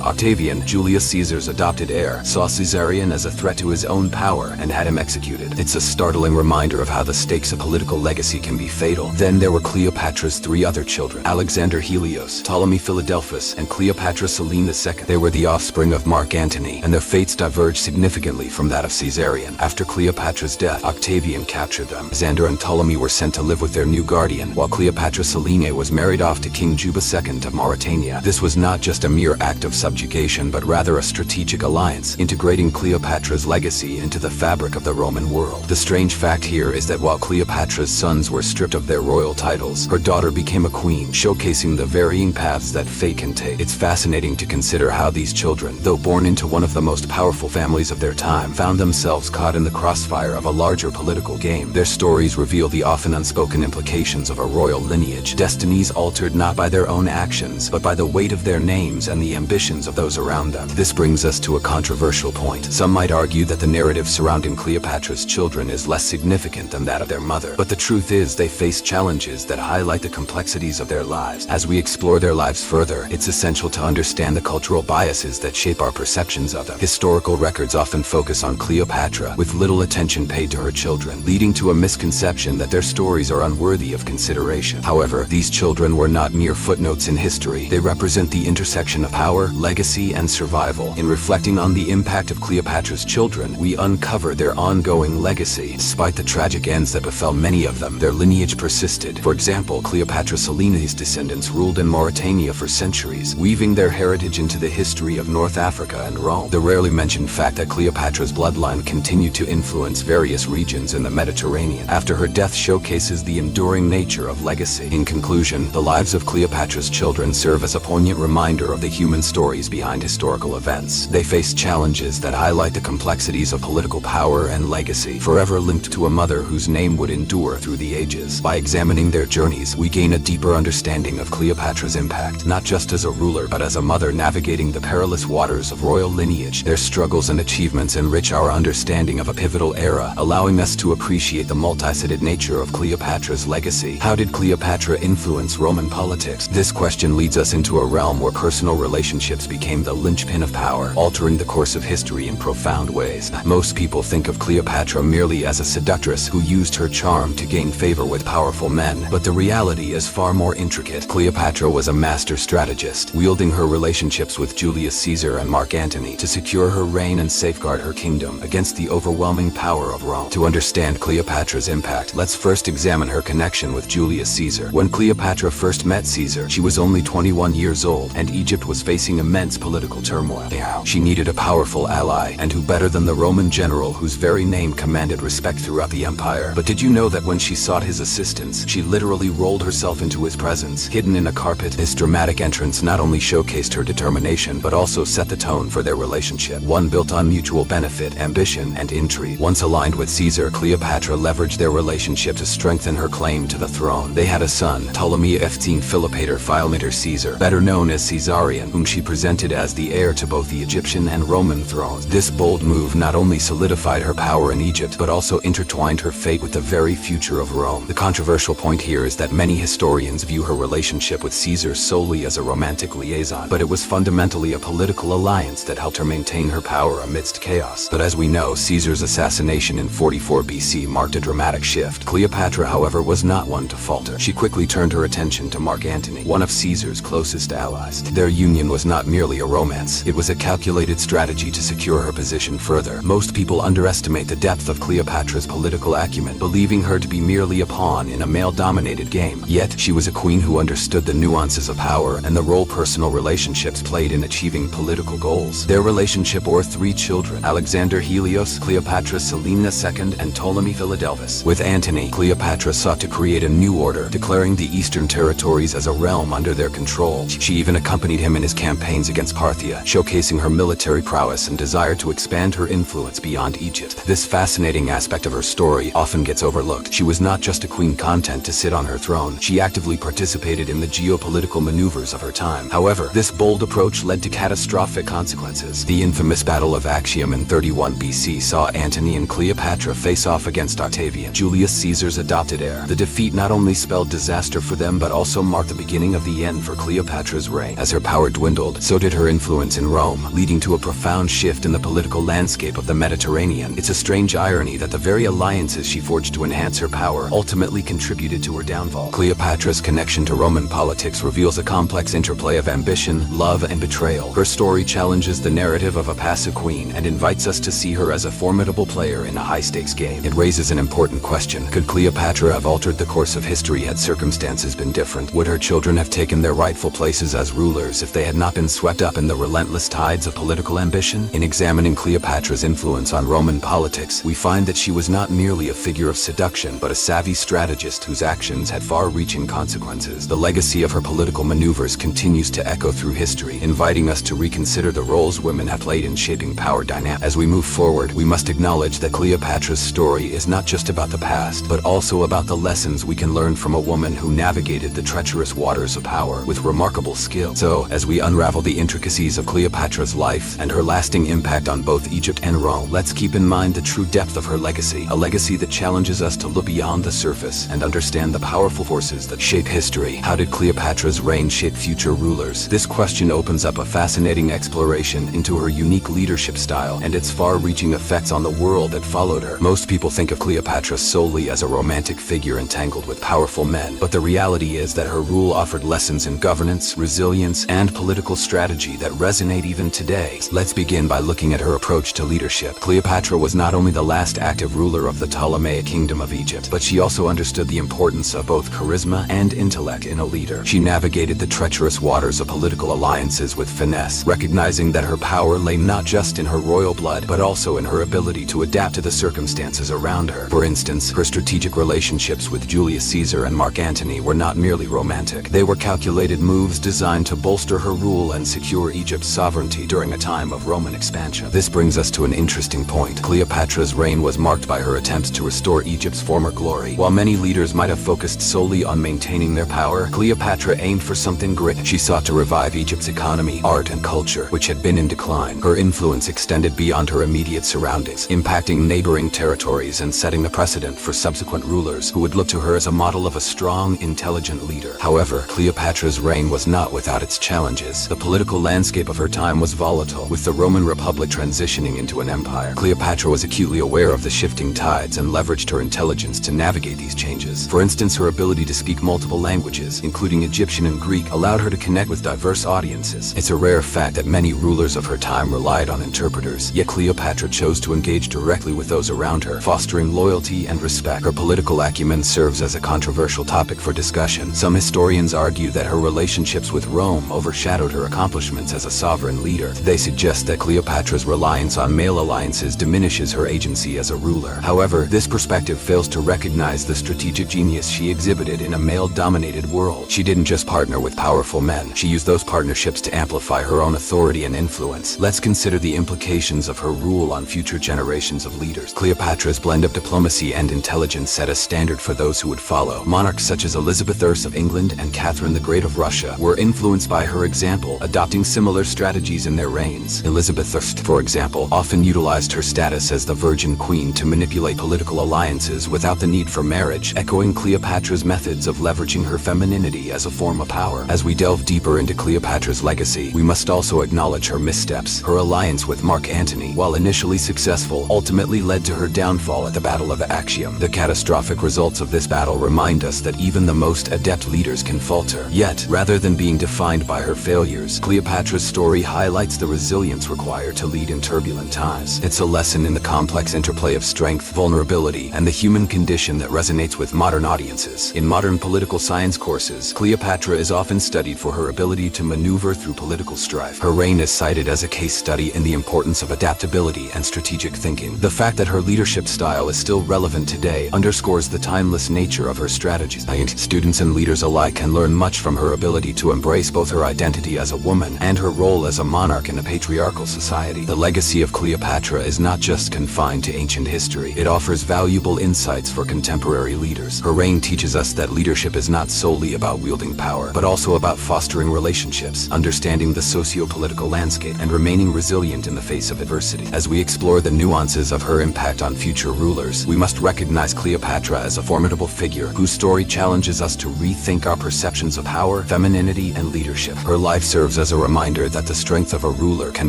Octavian, Julius Caesar's adopted heir, saw Caesarion as a threat to his own power and had him executed. It's a startling reminder of how the stakes of political legacy can be fatal. Then there were Cleopatra's 3 other children, Alexander Helios, Ptolemy Philadelphus, and Cleopatra Selene II. They were the offspring of Mark Antony, and their fates diverged significantly from that of Caesarion. After Cleopatra's death, Octavian captured them. Alexander and Ptolemy were sent to live with their new guardian, while Cleopatra Selene was married off to King Juba II of Mauritania. This was not just a mere act of subjugation, but rather a strategic alliance, integrating Cleopatra's legacy into the fabric of the Roman world. The strange fact here is that while Cleopatra's sons were stripped of their royal titles, her daughter became a queen, showcasing the varying paths that fate can take. It's fascinating to consider how these children, though born into one of the most powerful families of their time, found themselves caught in the crossfire of a larger political game. Their stories reveal the often unspoken implications of a royal lineage, destinies altered not by their own actions, but by the weight of their names and the ambitions of those around them. This brings us to a controversial point. Some might argue that the narrative surrounding Cleopatra's children is less significant than that of their mother, but the truth is they face challenges that highlight the complexities of their lives. As we explore their lives further, it's essential to understand the cultural biases that shape our perceptions of them. Historical records often focus on Cleopatra, with little attention paid to her children, leading to a misconception that their stories are unworthy of consideration. However, these children were not mere footnotes in history. They represent the intersection of power, legacy, and survival. In reflecting on the impact of Cleopatra's children, we uncover their ongoing legacy. Despite the tragic ends that befell many of them, their lineage persisted. For example, Cleopatra Selene's descendants ruled in Mauritania for centuries, weaving their heritage into the history of North Africa and Rome. The rarely mentioned fact that Cleopatra's bloodline continued to influence various regions in the Mediterranean after her death showcases the enduring nature of legacy. In conclusion, the lives of Cleopatra's children serve as a poignant reminder of the human stories behind historical events. They face challenges that highlight the complexities of political power and legacy, forever linked to a mother whose name would endure through the ages. By examining their journeys, we gain a deeper understanding of Cleopatra's impact, not just as a ruler, but as a mother navigating the perilous waters of royal lineage. Their struggles and achievements enrich our understanding of a pivotal era, allowing us to appreciate the multifaceted nature of Cleopatra's legacy. How did Cleopatra influence Roman politics? This question leads us into a realm where personal relationships became the linchpin of power, altering the course of history in profound ways. Most people think of Cleopatra merely as a seductress who used her charm to gain favor with powerful men, but the reality is far more intricate. Cleopatra was a master strategist, wielding her relationships with Julius Caesar and Mark Antony to secure her reign and safeguard her kingdom against the overwhelming power of Rome. To understand Cleopatra's impact, let's first examine her connection with Julius Caesar. When Cleopatra first met Caesar, she was only 21 years old, and Egypt was facing immense political turmoil. She needed a powerful ally, and who better than the Roman general whose very name commanded respect throughout the empire. But did you know that when she sought his assistance, she literally rolled herself into his presence, hidden in a carpet? This dramatic entrance not only showcased her determination, but also set the tone for their relationship, one built on mutual benefit, ambition, and intrigue. Once aligned with Caesar, Cleopatra leveraged their relationship to strengthen her claim to the throne. They had a son, Ptolemy of Philopator Philometor Caesar, better known as Caesarion, whom she presented as the heir to both the Egyptian and Roman thrones. This bold move not only solidified her power in Egypt, but also intertwined her fate with the very future of Rome. The controversial point here is that many historians view her relationship with Caesar solely as a romantic liaison, but it was fundamentally a political alliance that helped her maintain her power amidst chaos. But as we know, Caesar's assassination assassination in 44 BC marked a dramatic shift. Cleopatra, however, was not one to falter. She quickly turned her attention to Mark Antony, one of Caesar's closest allies. Their union was not merely a romance. It was a calculated strategy to secure her position further. Most people underestimate the depth of Cleopatra's political acumen, believing her to be merely a pawn in a male-dominated game. Yet, she was a queen who understood the nuances of power and the role personal relationships played in achieving political goals. Their relationship bore 3 children: Alexander Helios, Cleopatra Selene II, and Ptolemy Philadelphus. With Antony, Cleopatra sought to create a new order, declaring the Eastern territories as a realm under their control. She even accompanied him in his campaigns against Parthia, showcasing her military prowess and desire to expand her influence beyond Egypt. This fascinating aspect of her story often gets overlooked. She was not just a queen content to sit on her throne. She actively participated in the geopolitical maneuvers of her time. However, this bold approach led to catastrophic consequences. The infamous Battle of Actium in 31 BC saw Antony and Cleopatra face off against Octavian, Julius Caesar's adopted heir. The defeat not only spelled disaster for them but also marked the beginning of the end for Cleopatra's reign. As her power dwindled, so did her influence in Rome, leading to a profound shift in the political landscape of the Mediterranean. It's a strange irony that the very alliances she forged to enhance her power ultimately contributed to her downfall. Cleopatra's connection to Roman politics reveals a complex interplay of ambition, love, and betrayal. Her story challenges the narrative of a passive queen and invites us to see her as a formidable player in a high-stakes game. It raises an important question. Could Cleopatra have altered the course of history had circumstances been different? Would her children have taken their rightful places as rulers if they had not been swept up in the relentless tides of political ambition? In examining Cleopatra's influence on Roman politics, we find that she was not merely a figure of seduction, but a savvy strategist whose actions had far-reaching consequences. The legacy of her political maneuvers continues to echo through history, inviting us to reconsider the roles women have played in shaping power dynamics. As we move forward, we must acknowledge that Cleopatra's story is not just about the past, but also about the lessons we can learn from a woman who navigated the treacherous waters of power with remarkable skill. So, as we unravel the intricacies of Cleopatra's life and her lasting impact on both Egypt and Rome, let's keep in mind the true depth of her legacy, a legacy that challenges us to look beyond the surface and understand the powerful forces that shape history. How did Cleopatra's reign shape future rulers? This question opens up a fascinating exploration into her unique leadership style and its far-reaching effects on the world that followed her. Most people think of Cleopatra solely as a romantic figure entangled with powerful men, but the reality is that her rule offered lessons in governance, resilience, and political strategy that resonate even today. Let's begin by looking at her approach to leadership. Cleopatra was not only the last active ruler of the Ptolemaic kingdom of Egypt, but she also understood the importance of both charisma and intellect in a leader. She navigated the treacherous waters of political alliances with finesse, recognizing that her power lay not just in her royal blood, but also in her ability to adapt to the circumstances around her. For instance, her strategic relationships with Julius Caesar and Mark Antony were not merely romantic. They were calculated moves designed to bolster her rule and secure Egypt's sovereignty during a time of Roman expansion. This brings us to an interesting point. Cleopatra's reign was marked by her attempts to restore Egypt's former glory. While many leaders might have focused solely on maintaining their power, Cleopatra aimed for something greater. She sought to revive Egypt's economy, art, and culture, which had been in decline. Her influence extended beyond her immediate surroundings, impacting neighboring territories and setting the precedent for subsequent rulers who would look to her as a model of a strong, intelligent leader. However, Cleopatra's reign was not without its challenges. The political landscape of her time was volatile, with the Roman Republic transitioning into an empire. Cleopatra was acutely aware of the shifting tides and leveraged her intelligence to navigate these changes. For instance, her ability to speak multiple languages, including Egyptian and Greek, allowed her to connect with diverse audiences. It's a rare fact that many rulers of her time relied on interpreters, yet Cleopatra chose to engage directly with those around her, fostering loyalty and respect. Her political acumen serves as a controversial topic for discussion. Some historians argue that her relationships with Rome overshadowed her accomplishments as a sovereign leader. They suggest that Cleopatra's reliance on male alliances diminishes her agency as a ruler. However, this perspective fails to recognize the strategic genius she exhibited in a male-dominated world. She didn't just partner with powerful men. She used those partnerships to amplify her own authority and influence. Let's consider the implications of her rule on future generations of leaders. Cleopatra's blend of diplomacy and intelligence set a standard for those who would follow. Monarchs such as Elizabeth I of England and Catherine the Great of Russia were influenced by her example, adopting similar strategies in their reigns. Elizabeth I, for example, often utilized her status as the Virgin Queen to manipulate political alliances without the need for marriage, echoing Cleopatra's methods of leveraging her femininity as a form of power. As we delve deeper into Cleopatra's legacy, we must also acknowledge her missteps. Her alliance with Mark Antony, while initially successful, ultimately led to her downfall at the Battle of Actium. The catastrophic results of this battle remind us that even the most adept leaders can falter. Yet, rather than being defined by her failures, Cleopatra's story highlights the resilience required to lead in turbulent times. It's a lesson in the complex interplay of strength, vulnerability, and the human condition that resonates with modern audiences. In modern political science courses, Cleopatra is often studied for her ability to maneuver through political strife. Her reign is cited as a case study in the importance of adaptability and strategic thinking. The fact that her leadership style is still relevant today underscores the timeless nature of her strategies. Students and leaders alike can learn much from her ability to embrace both her identity as a woman and her role as a monarch in a patriarchal society. The legacy of Cleopatra is not just confined to ancient history. It offers valuable insights for contemporary leaders. Her reign teaches us that leadership is not solely about wielding power, but also about fostering relationships, understanding the socio-political landscape, and remaining resilient in the face of adversity. As we explore the nuances of her impact on future rulers, we must recognize Cleopatra as a formidable figure whose story challenges us to rethink our perceptions of power, femininity, and leadership. Her life serves as a reminder that the strength of a ruler can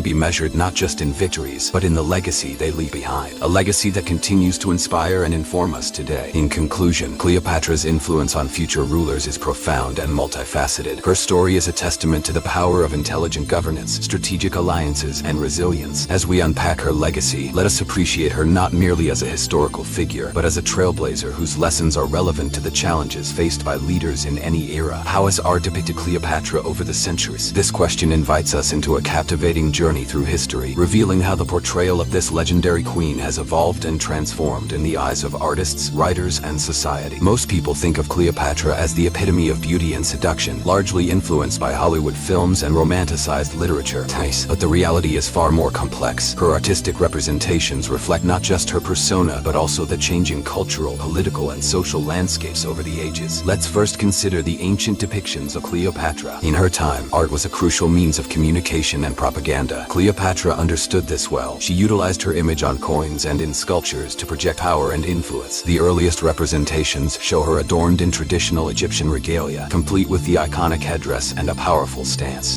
be measured not just in victories, but in the legacy they leave behind. A legacy that continues to inspire and inform us today. In conclusion, Cleopatra's influence on future rulers is profound and multifaceted. Her story is a testament to the power of intelligent governance, strategic alliances, and resilience. As we unpack her legacy, let us appreciate her not merely as a historical figure, but as a trailblazer whose lessons are relevant to the challenges faced by leaders in any era. How has art depicted Cleopatra over the centuries? This question invites us into a captivating journey through history, revealing how the portrayal of this legendary queen has evolved and transformed in the eyes of artists, writers, and society. Most people think of Cleopatra as the epitome of beauty and seduction, largely influenced by Hollywood films and romanticized literature. But the reality is far more complex. Her artistic representations reflect not just her persona, but also the changing cultural, political, and social landscapes over the ages. Let's first consider the ancient depictions of Cleopatra. In her time, art was a crucial means of communication and propaganda. Cleopatra understood this well. She utilized her image on coins and in sculptures to project power and influence. The earliest representations show her adorned in traditional Egyptian regalia, complete with the iconic headdress and a powerful stance.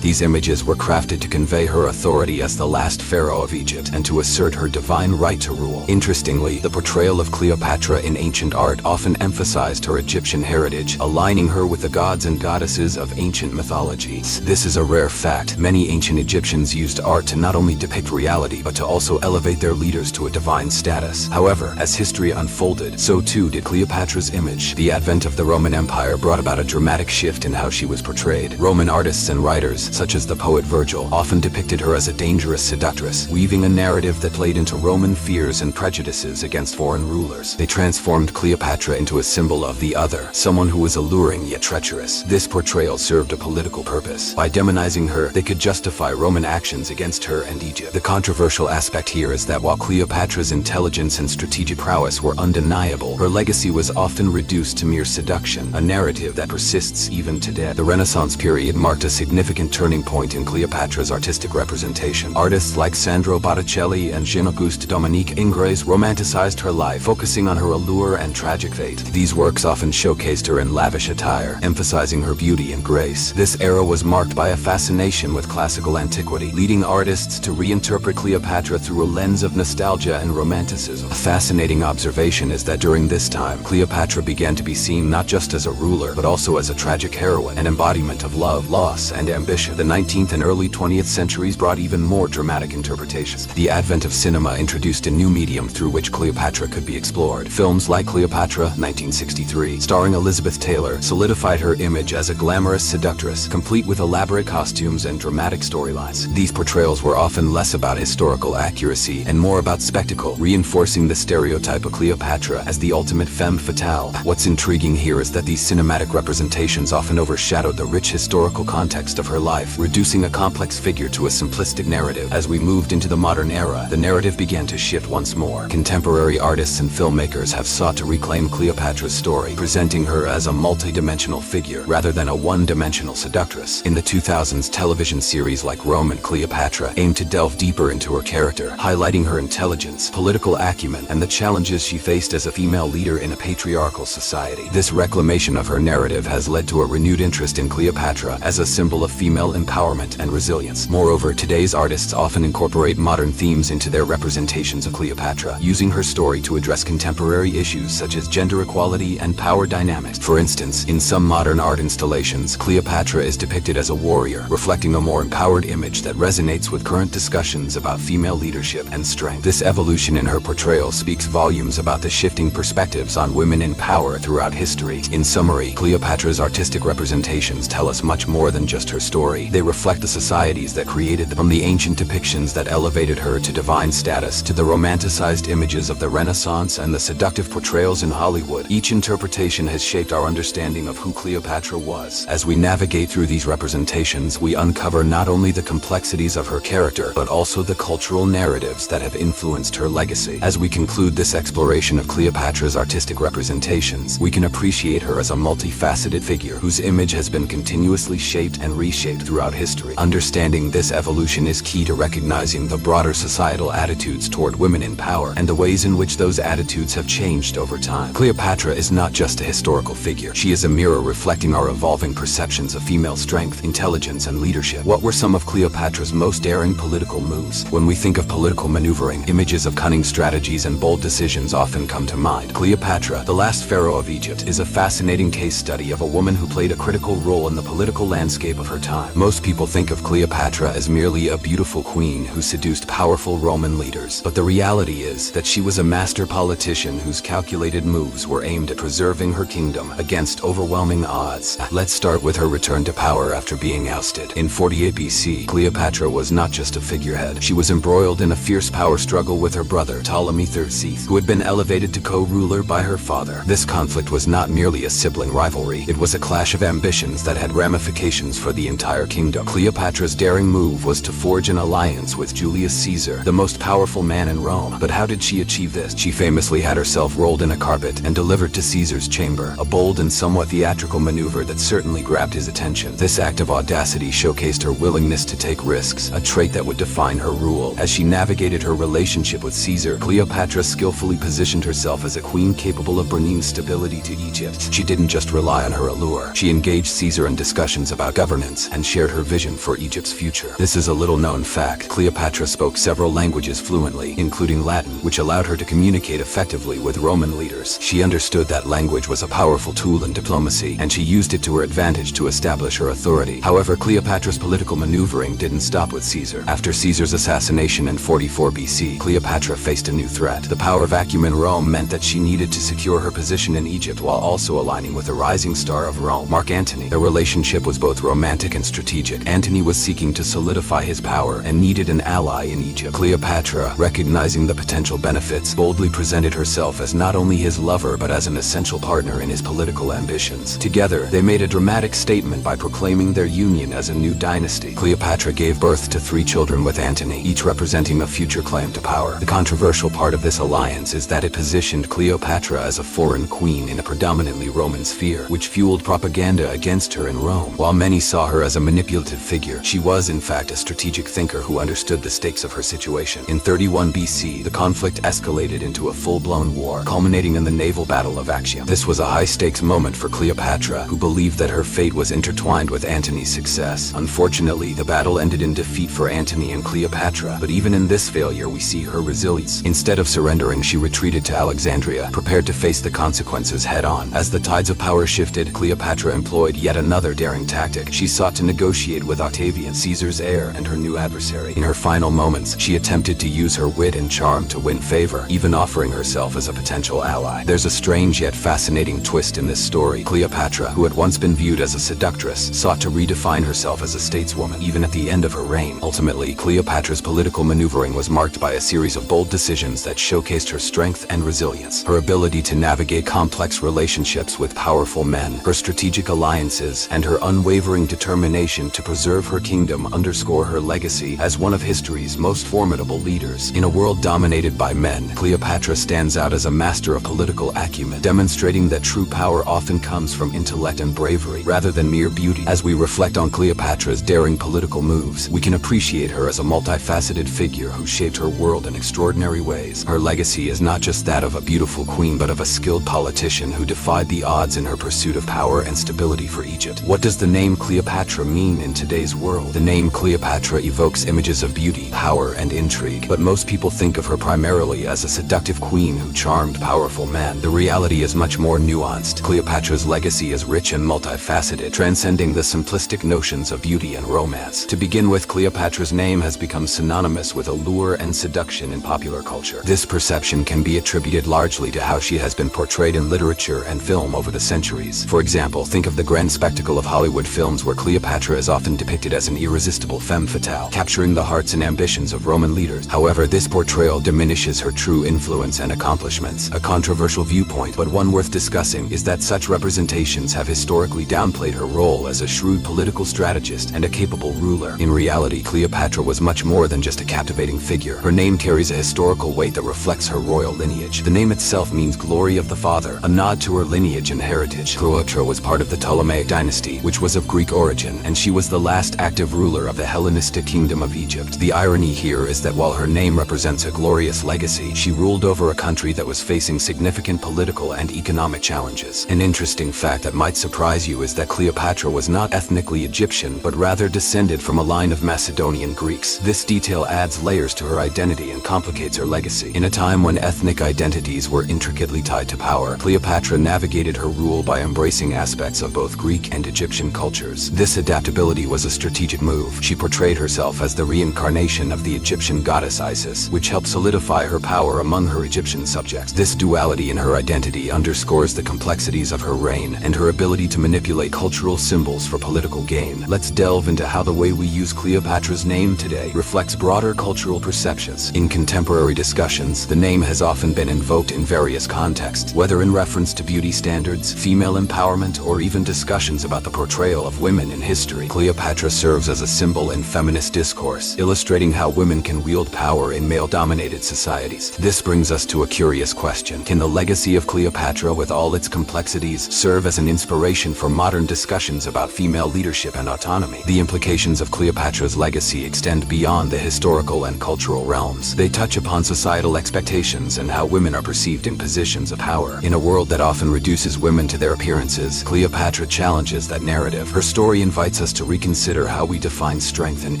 These images were crafted to convey her authority as the last pharaoh of Egypt and to assert her divine right to rule. Interestingly, the portrayal of Cleopatra in ancient art often emphasized her Egyptian heritage, aligning her with the gods and goddesses of ancient mythology. This is a rare fact. Many ancient Egyptians used art to not only depict reality, but to also elevate their leaders to a divine status. However, as history unfolded, so too did Cleopatra's image. The advent of the Roman Empire brought about a dramatic shift in how she was portrayed. Roman artists and writers, such as the poet Virgil, often depicted her as a dangerous seductress, weaving a narrative that played into Roman fears and prejudices against foreign rulers. They transformed Cleopatra into a symbol of the other, someone who was alluring yet treacherous. This portrayal served a political purpose. By demonizing her, they could justify Roman actions against her and Egypt. The controversial aspect here is that while Cleopatra's intelligence and strategic prowess were undeniable, her legacy was often reduced to mere seduction, a narrative that persists even today. The Renaissance period marked a significant turning point in Cleopatra's artistic representation. Artists like Sandro Botticelli and Jean-Auguste Dominique Ingres romanticized her life, focusing on her allure and tragic fate. These works often showcased her in lavish attire, emphasizing her beauty and grace. This era was marked by a fascination with classical antiquity, leading artists to reinterpret Cleopatra through a lens of nostalgia and romanticism. A fascinating observation is that during this time, Cleopatra began to be seen not just as a ruler, but also as a tragic heroine, an embodiment of love, loss, and ambition. The 19th and early 20th centuries brought even more dramatic interpretations. The advent of cinema introduced a new medium through which Cleopatra could be explored. Films like Cleopatra, 1963, starring Elizabeth Taylor, solidified her image as a glamorous seductress, complete with elaborate costumes and dramatic storylines. These portrayals were often less about historical accuracy and more about spectacle, reinforcing the stereotype of Cleopatra as the ultimate femme fatale. What's intriguing here is that these cinematic representations often overshadowed the rich historical context of her life, reducing a complex figure to a simplistic narrative. As we moved into the modern era, the narrative began to shift once more. Contemporary artists and filmmakers have sought to reclaim Cleopatra's story, presenting her as a multi-dimensional figure rather than a one-dimensional seductress. In the 2000s, television series like Rome and Cleopatra aimed to delve deeper into her character, highlighting her intelligence, political acumen, and the challenges she faced as a female leader in a patriarchal society. This reclamation of her narrative has led to a renewed interest in Cleopatra as a symbol of female empowerment and resilience. Moreover, today's artists often incorporate modern themes into their representations of Cleopatra, using her story to address contemporary issues such as gender equality and power dynamics. For instance, in some modern art installations, Cleopatra is depicted as a warrior, reflecting a more empowered image that resonates with current discussions about female leadership and strength. This evolution in her portrayal speaks volumes about the shifting perspectives on women in power throughout history. In summary, Cleopatra's artistic representations tell us much more than just her story. They reflect the societies that created them, from the ancient depictions that elevated her to divine status, to the romanticized images of the Renaissance and the seductive portrayals in Hollywood. Each interpretation has shaped our understanding of who Cleopatra was. As we navigate through these representations, we uncover not only the complexities of her character, but also the cultural narratives that have influenced her legacy. As we conclude this exploration of Cleopatra's artistic representations, we can appreciate her as a multifaceted figure whose image has been continuously shaped and reshaped throughout history. Understanding this evolution is key to recognizing the broader societal attitudes toward women in power and the ways in which those attitudes have changed over time. Cleopatra is not just a historical figure. She is a mirror reflecting our evolving perceptions of female strength, intelligence, and leadership. What were some of Cleopatra's most daring political moves? When we think of political maneuvering, images of cunning strategies and bold decisions often come to mind. Cleopatra, the last pharaoh of Egypt, is a fascinating case study of a woman who played a critical role in the political landscape of her time. Most people think of Cleopatra as merely a beautiful queen who seduced powerful Roman leaders, but the reality is that she was a master politician whose calculated moves were aimed at preserving her kingdom against overwhelming odds. Let's start with her return to power after being ousted. In 48 BC, Cleopatra was not just a figurehead. She was embroiled in a fierce power struggle with her brother, Ptolemy III, who had been elevated to co-ruler by her father. This conflict was not merely a sibling rivalry. It was a clash of ambitions that had ramifications for the entire kingdom. Cleopatra's daring move was to forge an alliance with Julius Caesar, the most powerful man in Rome. But how did she achieve this? She famously had herself rolled in a carpet and delivered to Caesar's chamber, a bold and somewhat theatrical maneuver that certainly grabbed his attention. This act of audacity showcased her willingness to take risks, a trait that would define her rule. As she navigated her relationship with Caesar, Cleopatra skillfully positioned herself as a queen capable of bringing stability to Egypt. She didn't just rely on her allure. She engaged Caesar in discussions about governance and shared her vision for Egypt's future. This is a little-known fact. Cleopatra spoke several languages fluently, including Latin, which allowed her to communicate effectively with Roman leaders. She understood that language was a powerful tool in diplomacy, and she used it to her advantage to establish her authority. However, Cleopatra's political maneuvering didn't stop with Caesar. After Caesar's assassination in 44 BC, Cleopatra faced a new threat. The power vacuum in Rome meant that she needed to secure her position in Egypt while also aligning with the rising star of Rome, Mark Antony. Their relationship was both romantic and strategic. Antony was seeking to solidify his power and needed an ally in Egypt. Cleopatra, recognizing the potential benefits, boldly presented herself as not only his lover but as an essential partner in his political ambitions. Together, they made a dramatic statement by proclaiming their union as a new dynasty. Cleopatra gave birth to 3 children with Antony, each representing a future claim to power. The controversial part of this alliance is that it positioned Cleopatra as a foreign queen in a predominantly Roman sphere, which fueled propaganda against her in Rome. While many saw her as a manipulative figure, she was in fact a strategic thinker who understood the stakes of her situation. In 31 BC, the conflict escalated into a full-blown war, culminating in the naval battle of Actium. This was a high-stakes moment for Cleopatra, who believed that her fate was intertwined with Antony's success. Unfortunately, the battle ended in defeat for Antony and Cleopatra, but even in this failure we see her resilience. Instead of surrendering, she retreated to Alexandria, prepared to face the consequences head-on. As the tides of power shifted, Cleopatra employed yet another daring tactic. She sought to negotiate with Octavian, Caesar's heir and her new adversary. In her final moments, she attempted to use her wit and charm to win favor, even offering herself as a potential ally. There's a strange yet fascinating twist in this story. Cleopatra, who had once been viewed as a seductress, sought to redefine herself as a stateswoman, even at the end of her reign. Ultimately, Cleopatra's political maneuvering was marked by a series of bold decisions that showcased her strength and resilience. Her ability to navigate complex relationships with powerful men, her strategic alliances, and her unwavering determination to preserve her kingdom underscore her legacy as one of history's most formidable leaders. In a world dominated by men, Cleopatra stands out as a master of political acumen, demonstrating that true power often comes from intellect and bravery, rather than mere beauty. As we reflect on Cleopatra's daring political moves, we can appreciate her as a multifaceted figure who shaped her world in extraordinary ways. Her legacy is not just that of a beautiful queen, but of a skilled politician who defied the odds in her pursuit of power and stability for Egypt. What does the name Cleopatra mean in today's world? The name Cleopatra evokes images of beauty, power, and intrigue. intrigue, but most people think of her primarily as a seductive queen who charmed powerful men. The reality is much more nuanced. Cleopatra's legacy is rich and multifaceted, transcending the simplistic notions of beauty and romance. To begin with, Cleopatra's name has become synonymous with allure and seduction in popular culture. This perception can be attributed largely to how she has been portrayed in literature and film over the centuries. For example, think of the grand spectacle of Hollywood films where Cleopatra is often depicted as an irresistible femme fatale, capturing the hearts and ambitions of Roman leaders. However, this portrayal diminishes her true influence and accomplishments. A controversial viewpoint, but one worth discussing, is that such representations have historically downplayed her role as a shrewd political strategist and a capable ruler. In reality, Cleopatra was much more than just a captivating figure. Her name carries a historical weight that reflects her royal lineage. The name itself means glory of the father, a nod to her lineage and heritage. Cleopatra was part of the Ptolemaic dynasty, which was of Greek origin, and she was the last active ruler of the Hellenistic kingdom of Egypt. The irony here is that while her name represents a glorious legacy, she ruled over a country that was facing significant political and economic challenges. An interesting fact that might surprise you is that Cleopatra was not ethnically Egyptian, but rather descended from a line of Macedonian Greeks. This detail adds layers to her identity and complicates her legacy. In a time when ethnic identities were intricately tied to power, Cleopatra navigated her rule by embracing aspects of both Greek and Egyptian cultures. This adaptability was a strategic move. She portrayed herself as the reincarnation of the Egyptian goddess Isis, which helped solidify her power among her Egyptian subjects. This duality in her identity underscores the complexities of her reign and her ability to manipulate cultural symbols for political gain. Let's delve into how the way we use Cleopatra's name today reflects broader cultural perceptions. In contemporary discussions, the name has often been invoked in various contexts, whether in reference to beauty standards, female empowerment, or even discussions about the portrayal of women in history. Cleopatra serves as a symbol in feminist discourse, illustrating how women can wield power in male-dominated societies. This brings us to a curious question. Can the legacy of Cleopatra, with all its complexities, serve as an inspiration for modern discussions about female leadership and autonomy? The implications of Cleopatra's legacy extend beyond the historical and cultural realms. They touch upon societal expectations and how women are perceived in positions of power. In a world that often reduces women to their appearances, Cleopatra challenges that narrative. Her story invites us to reconsider how we define strength and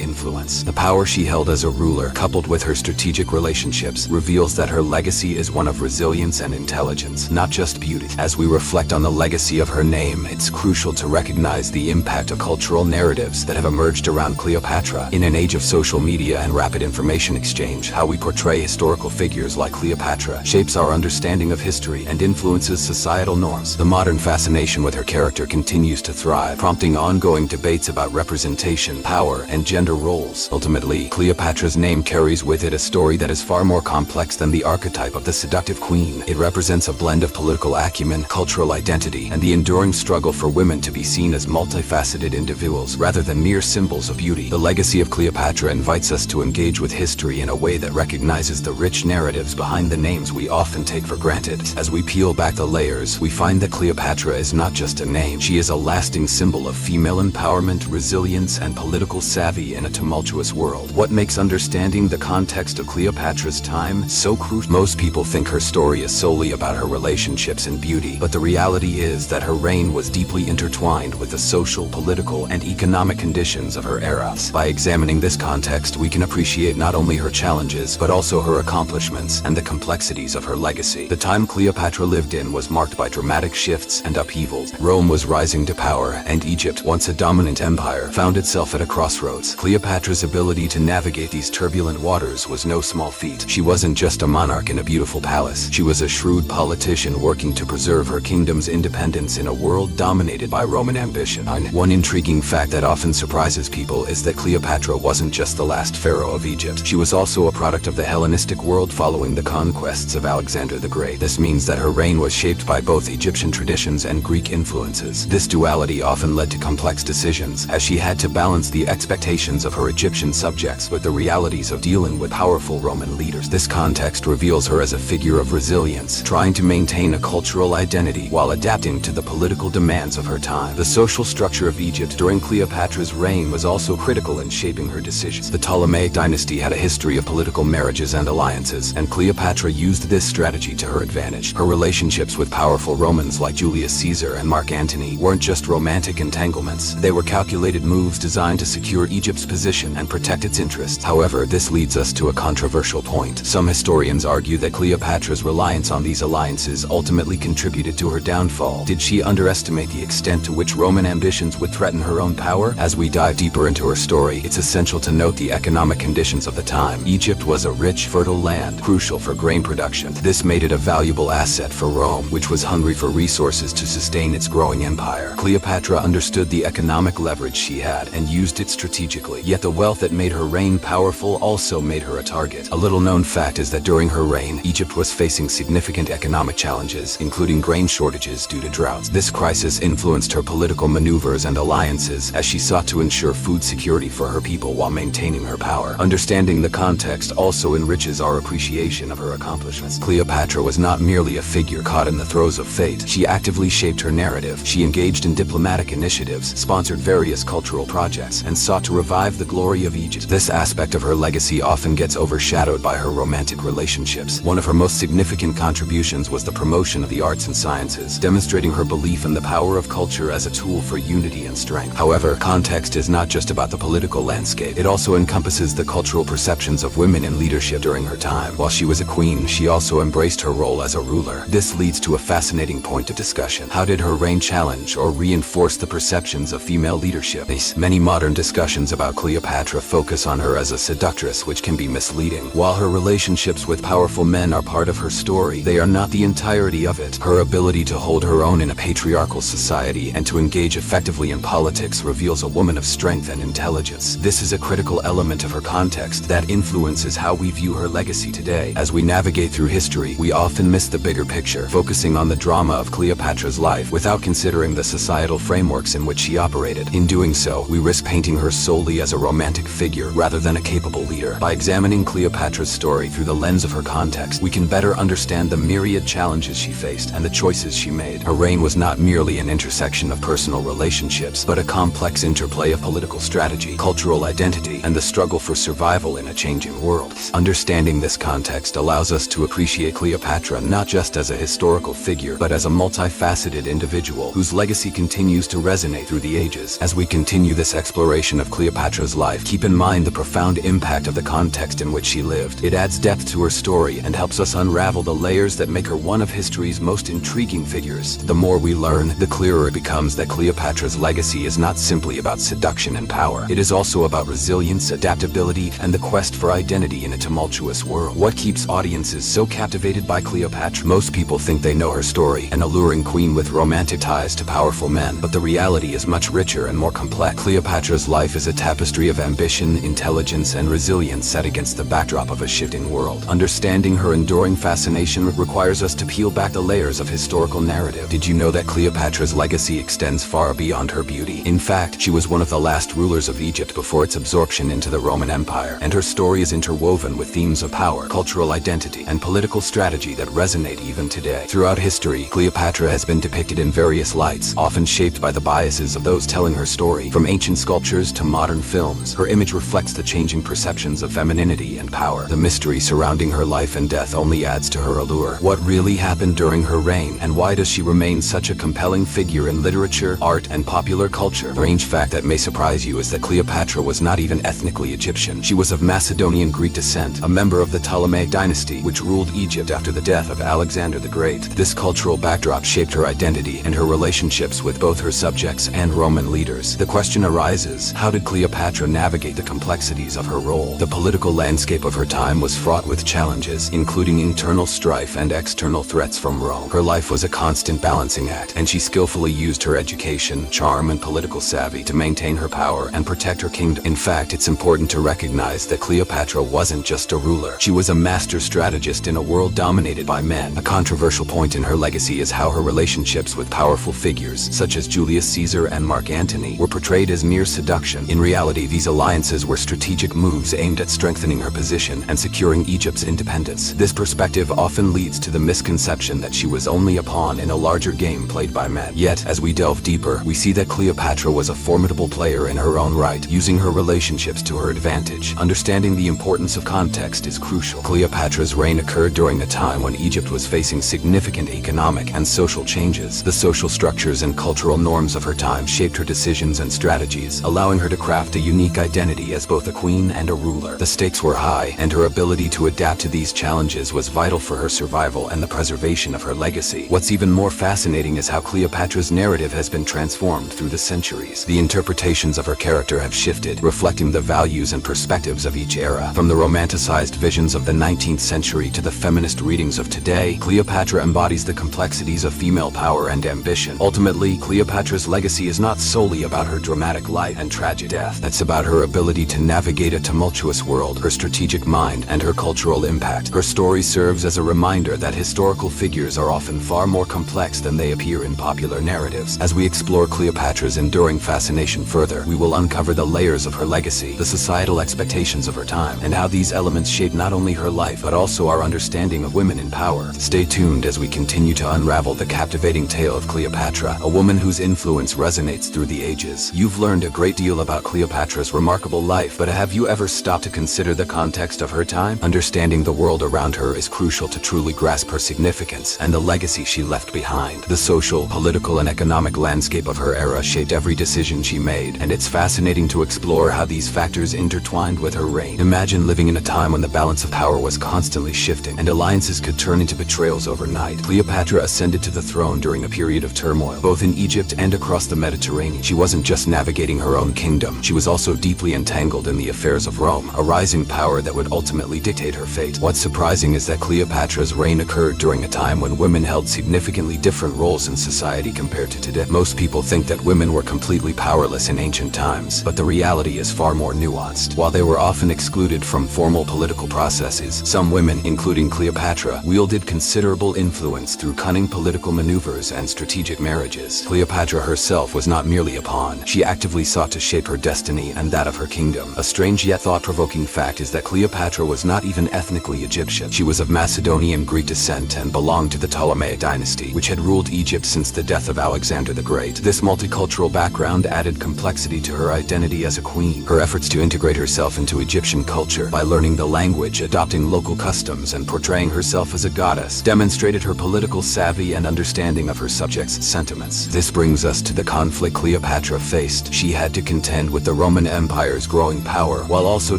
influence. The power she held as a ruler, coupled with her strategic relationships, reveals that her legacy is one of resilience and intelligence, not just beauty. As we reflect on the legacy of her name, it's crucial to recognize the impact of cultural narratives that have emerged around Cleopatra. In an age of social media and rapid information exchange, how we portray historical figures like Cleopatra shapes our understanding of history and influences societal norms. The modern fascination with her character continues to thrive, prompting ongoing debates about representation, power, and gender roles. Ultimately, Cleopatra's name carries with it a story that is far more complex than the archetype of the seductive queen. It represents a blend of political acumen, cultural identity, and the enduring struggle for women to be seen as multifaceted individuals rather than mere symbols of beauty. The legacy of Cleopatra invites us to engage with history in a way that recognizes the rich narratives behind the names we often take for granted. As we peel back the layers, we find that Cleopatra is not just a name. She is a lasting symbol of female empowerment, resilience, and political savvy in a tumultuous world. What makes understanding the context of Cleopatra's time so crucial? Most people think her story is solely about her relationships and beauty, but the reality is that her reign was deeply intertwined with the social, political, and economic conditions of her era. By examining this context, we can appreciate not only her challenges, but also her accomplishments and the complexities of her legacy. The time Cleopatra lived in was marked by dramatic shifts and upheavals. Rome was rising to power, and Egypt, once a dominant empire, found itself at a crossroads. Cleopatra's ability to navigate these turbulent waters was no small feat. She wasn't just a monarch in a beautiful palace. She was a shrewd politician working to preserve her kingdom's independence in a world dominated by Roman ambition. One intriguing fact that often surprises people is that Cleopatra wasn't just the last pharaoh of Egypt. She was also a product of the Hellenistic world following the conquests of Alexander the Great. This means that her reign was shaped by both Egyptian traditions and Greek influences. This duality often led to complex decisions, as she had to balance the expectations of her Egyptian subjects with the realities of dealing with powerful Roman leaders. This context reveals her as a figure of resilience, trying to maintain a cultural identity while adapting to the political demands of her time. The social structure of Egypt during Cleopatra's reign was also critical in shaping her decisions. The Ptolemaic dynasty had a history of political marriages and alliances, and Cleopatra used this strategy to her advantage. Her relationships with powerful Romans like Julius Caesar and Mark Antony weren't just romantic entanglements. They were calculated moves designed to secure Egypt's position and protect its interests. However, this leads leads us to a controversial point. Some historians argue that Cleopatra's reliance on these alliances ultimately contributed to her downfall. Did she underestimate the extent to which Roman ambitions would threaten her own power? As we dive deeper into her story, it's essential to note the economic conditions of the time. Egypt was a rich, fertile land, crucial for grain production. This made it a valuable asset for Rome, which was hungry for resources to sustain its growing empire. Cleopatra understood the economic leverage she had and used it strategically. Yet the wealth that made her reign powerful also made her a target. A little-known fact is that during her reign, Egypt was facing significant economic challenges, including grain shortages due to droughts. This crisis influenced her political maneuvers and alliances as she sought to ensure food security for her people while maintaining her power. Understanding the context also enriches our appreciation of her accomplishments. Cleopatra was not merely a figure caught in the throes of fate. She actively shaped her narrative. She engaged in diplomatic initiatives, sponsored various cultural projects, and sought to revive the glory of Egypt. This aspect of her legacy often gets overshadowed by her romantic relationships. One of her most significant contributions was the promotion of the arts and sciences, demonstrating her belief in the power of culture as a tool for unity and strength. However, context is not just about the political landscape. It also encompasses the cultural perceptions of women in leadership during her time. While she was a queen, she also embraced her role as a ruler. This leads to a fascinating point of discussion. How did her reign challenge or reinforce the perceptions of female leadership? Many modern discussions about Cleopatra focus on her as a seductress, which can be misleading. While her relationships with powerful men are part of her story, they are not the entirety of it. Her ability to hold her own in a patriarchal society and to engage effectively in politics reveals a woman of strength and intelligence. This is a critical element of her context that influences how we view her legacy today. As we navigate through history, we often miss the bigger picture, focusing on the drama of Cleopatra's life without considering the societal frameworks in which she operated. In doing so, we risk painting her solely as a romantic figure rather than a capable leader. By examining Cleopatra's story through the lens of her context, we can better understand the myriad challenges she faced and the choices she made. Her reign was not merely an intersection of personal relationships, but a complex interplay of political strategy, cultural identity, and the struggle for survival in a changing world. Understanding this context allows us to appreciate Cleopatra not just as a historical figure, but as a multifaceted individual whose legacy continues to resonate through the ages. As we continue this exploration of Cleopatra's life, keep in mind the profound impact of the context in which she lived. It adds depth to her story and helps us unravel the layers that make her one of history's most intriguing figures. The more we learn, the clearer it becomes that Cleopatra's legacy is not simply about seduction and power. It is also about resilience, adaptability, and the quest for identity in a tumultuous world. What keeps audiences so captivated by Cleopatra? Most people think they know her story, an alluring queen with romantic ties to powerful men, but the reality is much richer and more complex. Cleopatra's life is a tapestry of ambition, intelligence, and resilience set against the backdrop of a shifting world. Understanding her enduring fascination requires us to peel back the layers of historical narrative. Did you know that Cleopatra's legacy extends far beyond her beauty? In fact, she was one of the last rulers of Egypt before its absorption into the Roman Empire, and her story is interwoven with themes of power, cultural identity, and political strategy that resonate even today. Throughout history, Cleopatra has been depicted in various lights, often shaped by the biases of those telling her story. From ancient sculptures to modern films, her image reflects the changing perceptions of femininity and power. The mystery surrounding her life and death only adds to her allure. What really happened during her reign, and why does she remain such a compelling figure in literature, art, and popular culture? A strange fact that may surprise you is that Cleopatra was not even ethnically Egyptian. She was of Macedonian Greek descent, a member of the Ptolemaic dynasty, which ruled Egypt after the death of Alexander the Great. This cultural backdrop shaped her identity and her relationships with both her subjects and Roman leaders. The question arises, how did Cleopatra navigate the complexities of her role? The political landscape of her time was fraught with challenges, including internal strife and external threats from Rome. Her life was a constant balancing act, and she skillfully used her education, charm, and political savvy to maintain her power and protect her kingdom. In fact, it's important to recognize that Cleopatra wasn't just a ruler. She was a master strategist in a world dominated by men. A controversial point in her legacy is how her relationships with powerful figures, such as Julius Caesar and Mark Antony, were portrayed as mere seduction. In reality, these alliances were strategic moves aimed at strengthening her position and securing Egypt's independence. This perspective often leads to the misconception that she was only a pawn in a larger game played by men. Yet, as we delve deeper, we see that Cleopatra was a formidable player in her own right, using her relationships to her advantage. Understanding the importance of context is crucial. Cleopatra's reign occurred during a time when Egypt was facing significant economic and social changes. The social structures and cultural norms of her time shaped her decisions and strategies, allowing her to craft a unique identity as both a queen and a ruler. ruler. The stakes were high, and her ability to adapt to these challenges was vital for her survival and the preservation of her legacy. What's even more fascinating is how Cleopatra's narrative has been transformed through the centuries. The interpretations of her character have shifted, reflecting the values and perspectives of each era. From the romanticized visions of the 19th century to the feminist readings of today, Cleopatra embodies the complexities of female power and ambition. Ultimately, Cleopatra's legacy is not solely about her dramatic life and tragic death. It's about her ability to navigate a tumultuous world, her strategic mind, and her cultural impact. Her story serves as a reminder that historical figures are often far more complex than they appear in popular narratives. As we explore Cleopatra's enduring fascination further, we will uncover the layers of her legacy, the societal expectations of her time, and how these elements shape not only her life but also our understanding of women in power. Stay tuned as we continue to unravel the captivating tale of Cleopatra, a woman whose influence resonates through the ages. You've learned a great deal about Cleopatra's remarkable life, but have you ever stopped to consider the context of her time? Understanding the world around her is crucial to truly grasp her significance and the legacy she left behind. The social, political, and economic landscape of her era shaped every decision she made, and it's fascinating to explore how these factors intertwined with her reign. Imagine living in a time when the balance of power was constantly shifting, and alliances could turn into betrayals overnight. Cleopatra ascended to the throne during a period of turmoil, both in Egypt and across the Mediterranean. She wasn't just navigating her own kingdom, she was also deeply entangled in the affairs of Rome, a rising power that would ultimately dictate her fate. What's surprising is that Cleopatra's reign occurred during a time when women held significantly different roles in society compared to today. Most people think that women were completely powerless in ancient times, but the reality is far more nuanced. While they were often excluded from formal political processes, some women, including Cleopatra, wielded considerable influence through cunning political maneuvers and strategic marriages. Cleopatra herself was not merely a pawn. She actively sought to shape her destiny and that of her kingdom. A strange yet thought-provoking fact is that Cleopatra was not even ethnically Egyptian. She was of Macedonian Greek descent and belonged to the Ptolemaic dynasty, which had ruled Egypt since the death of Alexander the Great. This multicultural background added complexity to her identity as a queen. Her efforts to integrate herself into Egyptian culture by learning the language, adopting local customs, and portraying herself as a goddess demonstrated her political savvy and understanding of her subjects' sentiments. This brings us to the conflict Cleopatra faced. She had to contend with the Roman Empire's growing power while also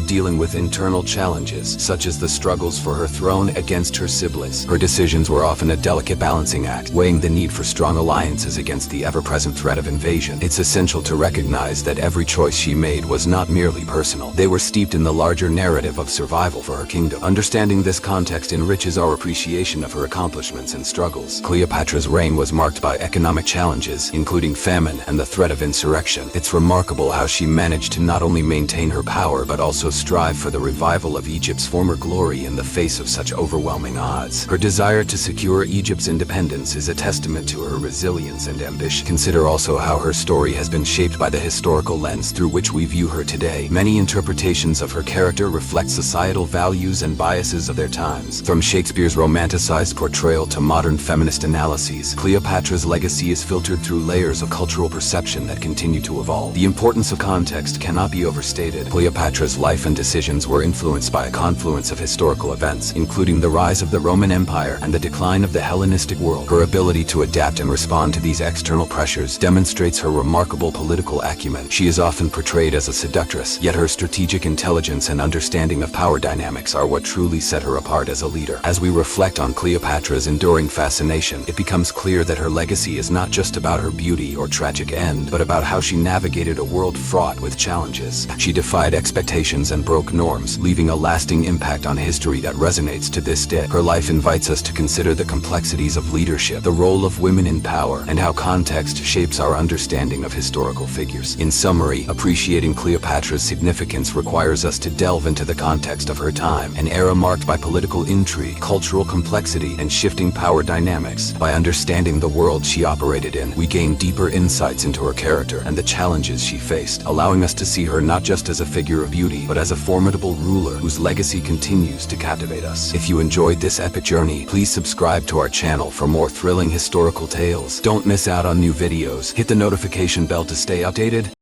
dealing with internal challenges, such as the struggles for her throne against her siblings. Her decisions were often a delicate balancing act, weighing the need for strong alliances against the ever-present threat of invasion. It's essential to recognize that every choice she made was not merely personal. They were steeped in the larger narrative of survival for her kingdom. Understanding this context enriches our appreciation of her accomplishments and struggles. Cleopatra's reign was marked by economic challenges, including famine and the threat of insurrection. It's remarkable how she managed to not only maintain her power but also strive for the revival of Egypt's former glory in the face of such overwhelming odds. Her desire to secure Egypt's independence is a testament to her resilience and ambition. Consider also how her story has been shaped by the historical lens through which we view her today. Many interpretations of her character reflect societal values and biases of their times. From Shakespeare's romanticized portrayal to modern feminist analyses, Cleopatra's legacy is filtered through layers of cultural perception that continue to evolve. The importance of context cannot be overstated. Cleopatra's life and decisions were influenced by a confluence of historical events, including the rise of the Roman Empire and the decline of the Hellenistic world. Her ability to adapt and respond to these external pressures demonstrates her remarkable political acumen. She is often portrayed as a seductress, yet her strategic intelligence and understanding of power dynamics are what truly set her apart as a leader. As we reflect on Cleopatra's enduring fascination, it becomes clear that her legacy is not just about her beauty or tragic end, but about how she navigated a world fraught with challenges. She defied expectations and broke norms, leaving a lasting impact on history that resonates to this day. Her life invites us to consider the complexities of leadership, the role of women in power, and how context shapes our understanding of historical figures. In summary, appreciating Cleopatra's significance requires us to delve into the context of her time, an era marked by political intrigue, cultural complexity, and shifting power dynamics. By understanding the world she operated in, we gain deeper insights into her character and the challenges she faced, allowing us to see her not just as a figure of beauty, but as a formidable ruler whose legacy continues to captivate us. If you enjoyed this epic journey, please subscribe to our channel for more thrilling historical tales. Don't miss out on new videos. Hit the notification bell to stay updated.